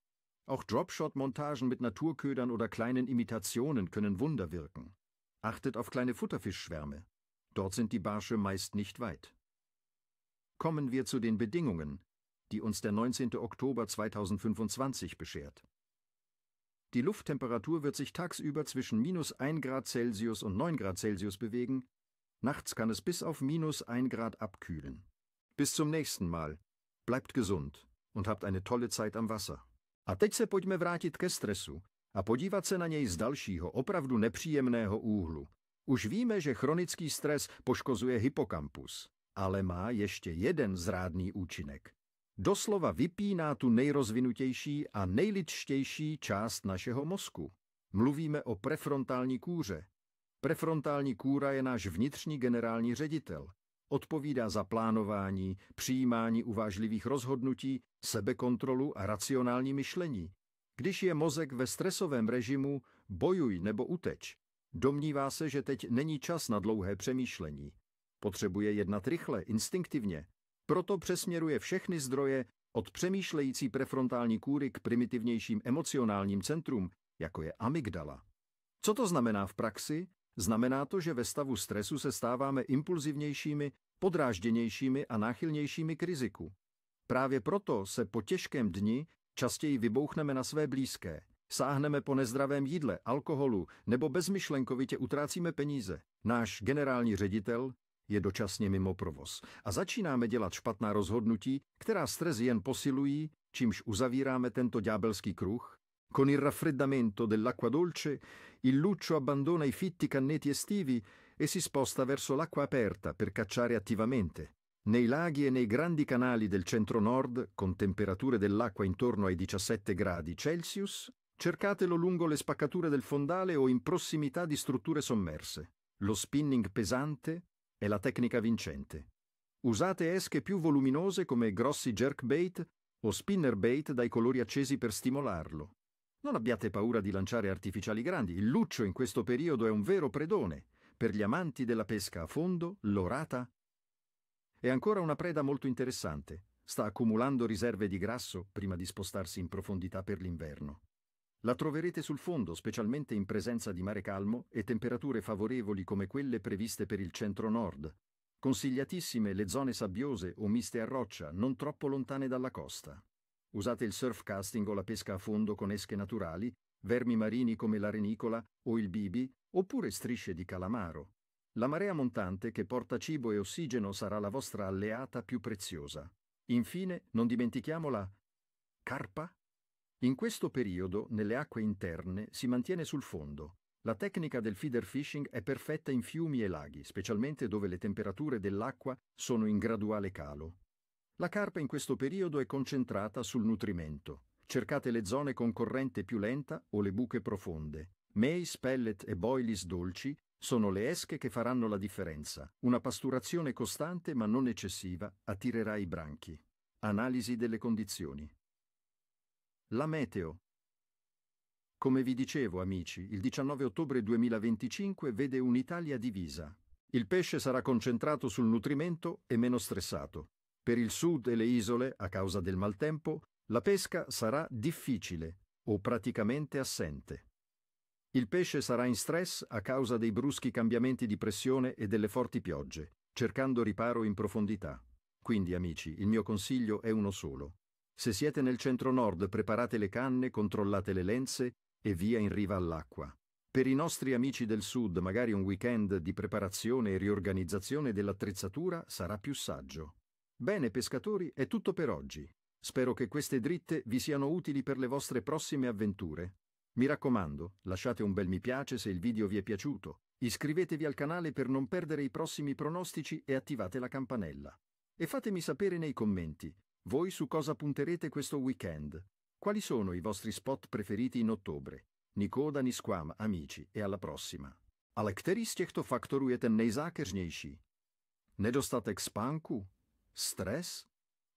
Auch Dropshot-Montagen mit Naturködern oder kleinen Imitationen können Wunder wirken. Achtet auf kleine Futterfischschwärme. Dort sind die Barsche meist nicht weit. Kommen wir zu den Bedingungen, die uns der 19. Oktober 2025 beschert. Die Lufttemperatur wird sich tagsüber zwischen -1 Grad Celsius und 9 Grad Celsius bewegen, nachts kann es bis auf -1 Grad abkühlen. Bis zum nächsten Mal. Bleibt gesund und habt eine tolle Zeit am Wasser. A teď se pojďme vrátit ke stresu a podívat se na něj z dalšího, opravdu nepříjemného úhlu. Už víme, že chronický stres poškozuje hypokampus, ale má ještě jeden zrádný účinek. Doslova vypíná tu nejrozvinutější a nejlidštější část našeho mozku. Mluvíme o prefrontální kůře. Prefrontální kůra je náš vnitřní generální ředitel. Odpovídá za plánování, přijímání uvážlivých rozhodnutí, sebekontrolu a racionální myšlení. Když je mozek ve stresovém režimu bojuj nebo uteč, domnívá se, že teď není čas na dlouhé přemýšlení. Potřebuje jednat rychle, instinktivně. Proto přesměruje všechny zdroje od přemýšlející prefrontální kůry k primitivnějším emocionálním centrum, jako je amygdala. Co to znamená v praxi? Znamená to, že ve stavu stresu se stáváme impulzivnějšími, podrážděnějšími a náchylnějšími k riziku. Právě proto se po těžkém dni častěji vybouchneme na své blízké, sáhneme po nezdravém jídle, alkoholu nebo bezmyšlenkovitě utrácíme peníze. Náš generální ředitel je dočasně mimo provoz a začínáme dělat špatná rozhodnutí, která stres jen posilují, čímž uzavíráme tento ďábelský kruh. Con il raffreddamento dell'acqua dolce, il luccio abbandona i fitti canneti estivi e si sposta verso l'acqua aperta per cacciare attivamente. Nei laghi e nei grandi canali del centro-nord, con temperature dell'acqua intorno ai 17 gradi Celsius, cercatelo lungo le spaccature del fondale o in prossimità di strutture sommerse. Lo spinning pesante è la tecnica vincente. Usate esche più voluminose come grossi jerkbait o spinnerbait dai colori accesi per stimolarlo. Non abbiate paura di lanciare artificiali grandi, il luccio in questo periodo è un vero predone. Per gli amanti della pesca a fondo, l'orata è ancora una preda molto interessante. Sta accumulando riserve di grasso prima di spostarsi in profondità per l'inverno. La troverete sul fondo, specialmente in presenza di mare calmo e temperature favorevoli come quelle previste per il centro-nord. Consigliatissime le zone sabbiose o miste a roccia, non troppo lontane dalla costa. Usate il surf casting o la pesca a fondo con esche naturali, vermi marini come la renicola o il bibi, oppure strisce di calamaro. La marea montante che porta cibo e ossigeno sarà la vostra alleata più preziosa. Infine, non dimentichiamo la carpa. In questo periodo, nelle acque interne, si mantiene sul fondo. La tecnica del feeder fishing è perfetta in fiumi e laghi, specialmente dove le temperature dell'acqua sono in graduale calo. La carpa in questo periodo è concentrata sul nutrimento. Cercate le zone con corrente più lenta o le buche profonde. Mais, pellet e boilies dolci sono le esche che faranno la differenza. Una pasturazione costante ma non eccessiva attirerà i branchi. Analisi delle condizioni. La meteo. Come vi dicevo, amici, il 19 ottobre 2025 vede un'Italia divisa. Il pesce sarà concentrato sul nutrimento e meno stressato. Per il sud e le isole, a causa del maltempo, la pesca sarà difficile o praticamente assente. Il pesce sarà in stress a causa dei bruschi cambiamenti di pressione e delle forti piogge, cercando riparo in profondità. Quindi, amici, il mio consiglio è uno solo. Se siete nel centro-nord, preparate le canne, controllate le lenze e via in riva all'acqua. Per i nostri amici del sud, magari un weekend di preparazione e riorganizzazione dell'attrezzatura sarà più saggio. Bene, pescatori, è tutto per oggi. Spero che queste dritte vi siano utili per le vostre prossime avventure. Mi raccomando, lasciate un bel mi piace se il video vi è piaciuto, iscrivetevi al canale per non perdere i prossimi pronostici e attivate la campanella. E fatemi sapere nei commenti, voi su cosa punterete questo weekend. Quali sono i vostri spot preferiti in ottobre? Nikoda ni squam, amici, e alla prossima. Ale který z těchto faktorů je ten nejzákeřnější? Nedostatek spánku? Stres?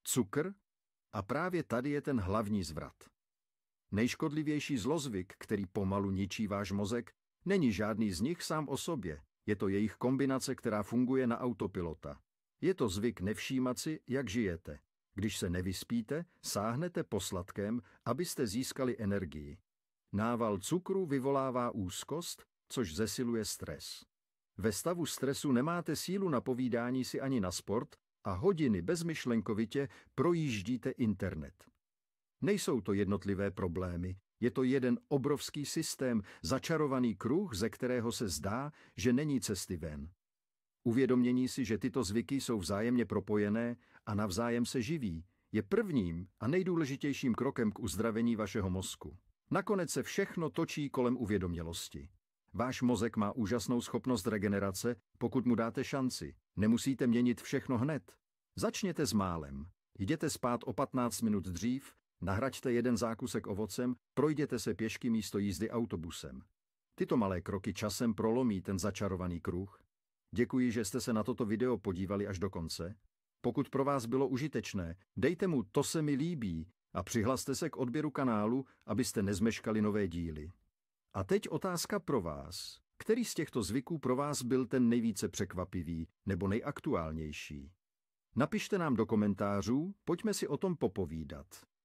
Cukr? A právě tady je ten hlavní zvrat. Nejškodlivější zlozvyk, který pomalu ničí váš mozek, není žádný z nich sám o sobě. Je to jejich kombinace, která funguje na autopilota. Je to zvyk nevšímat si, jak žijete. Když se nevyspíte, sáhnete po sladkém, abyste získali energii. Nával cukru vyvolává úzkost, což zesiluje stres. Ve stavu stresu nemáte sílu na povídání si ani na sport a hodiny bezmyšlenkovitě projíždíte internet. Nejsou to jednotlivé problémy, je to jeden obrovský systém, začarovaný kruh, ze kterého se zdá, že není cesty ven. Uvědomění si, že tyto zvyky jsou vzájemně propojené a navzájem se živí, je prvním a nejdůležitějším krokem k uzdravení vašeho mozku. Nakonec se všechno točí kolem uvědomělosti. Váš mozek má úžasnou schopnost regenerace, pokud mu dáte šanci. Nemusíte měnit všechno hned. Začněte s málem. Jděte spát o 15 minut dřív, nahraďte jeden zákusek ovocem, projděte se pěšky místo jízdy autobusem. Tyto malé kroky časem prolomí ten začarovaný kruh. Děkuji, že jste se na toto video podívali až do konce. Pokud pro vás bylo užitečné, dejte mu to se mi líbí a přihlaste se k odběru kanálu, abyste nezmeškali nové díly. A teď otázka pro vás. Který z těchto zvyků pro vás byl ten nejvíce překvapivý nebo nejaktuálnější? Napište nám do komentářů, pojďme si o tom popovídat.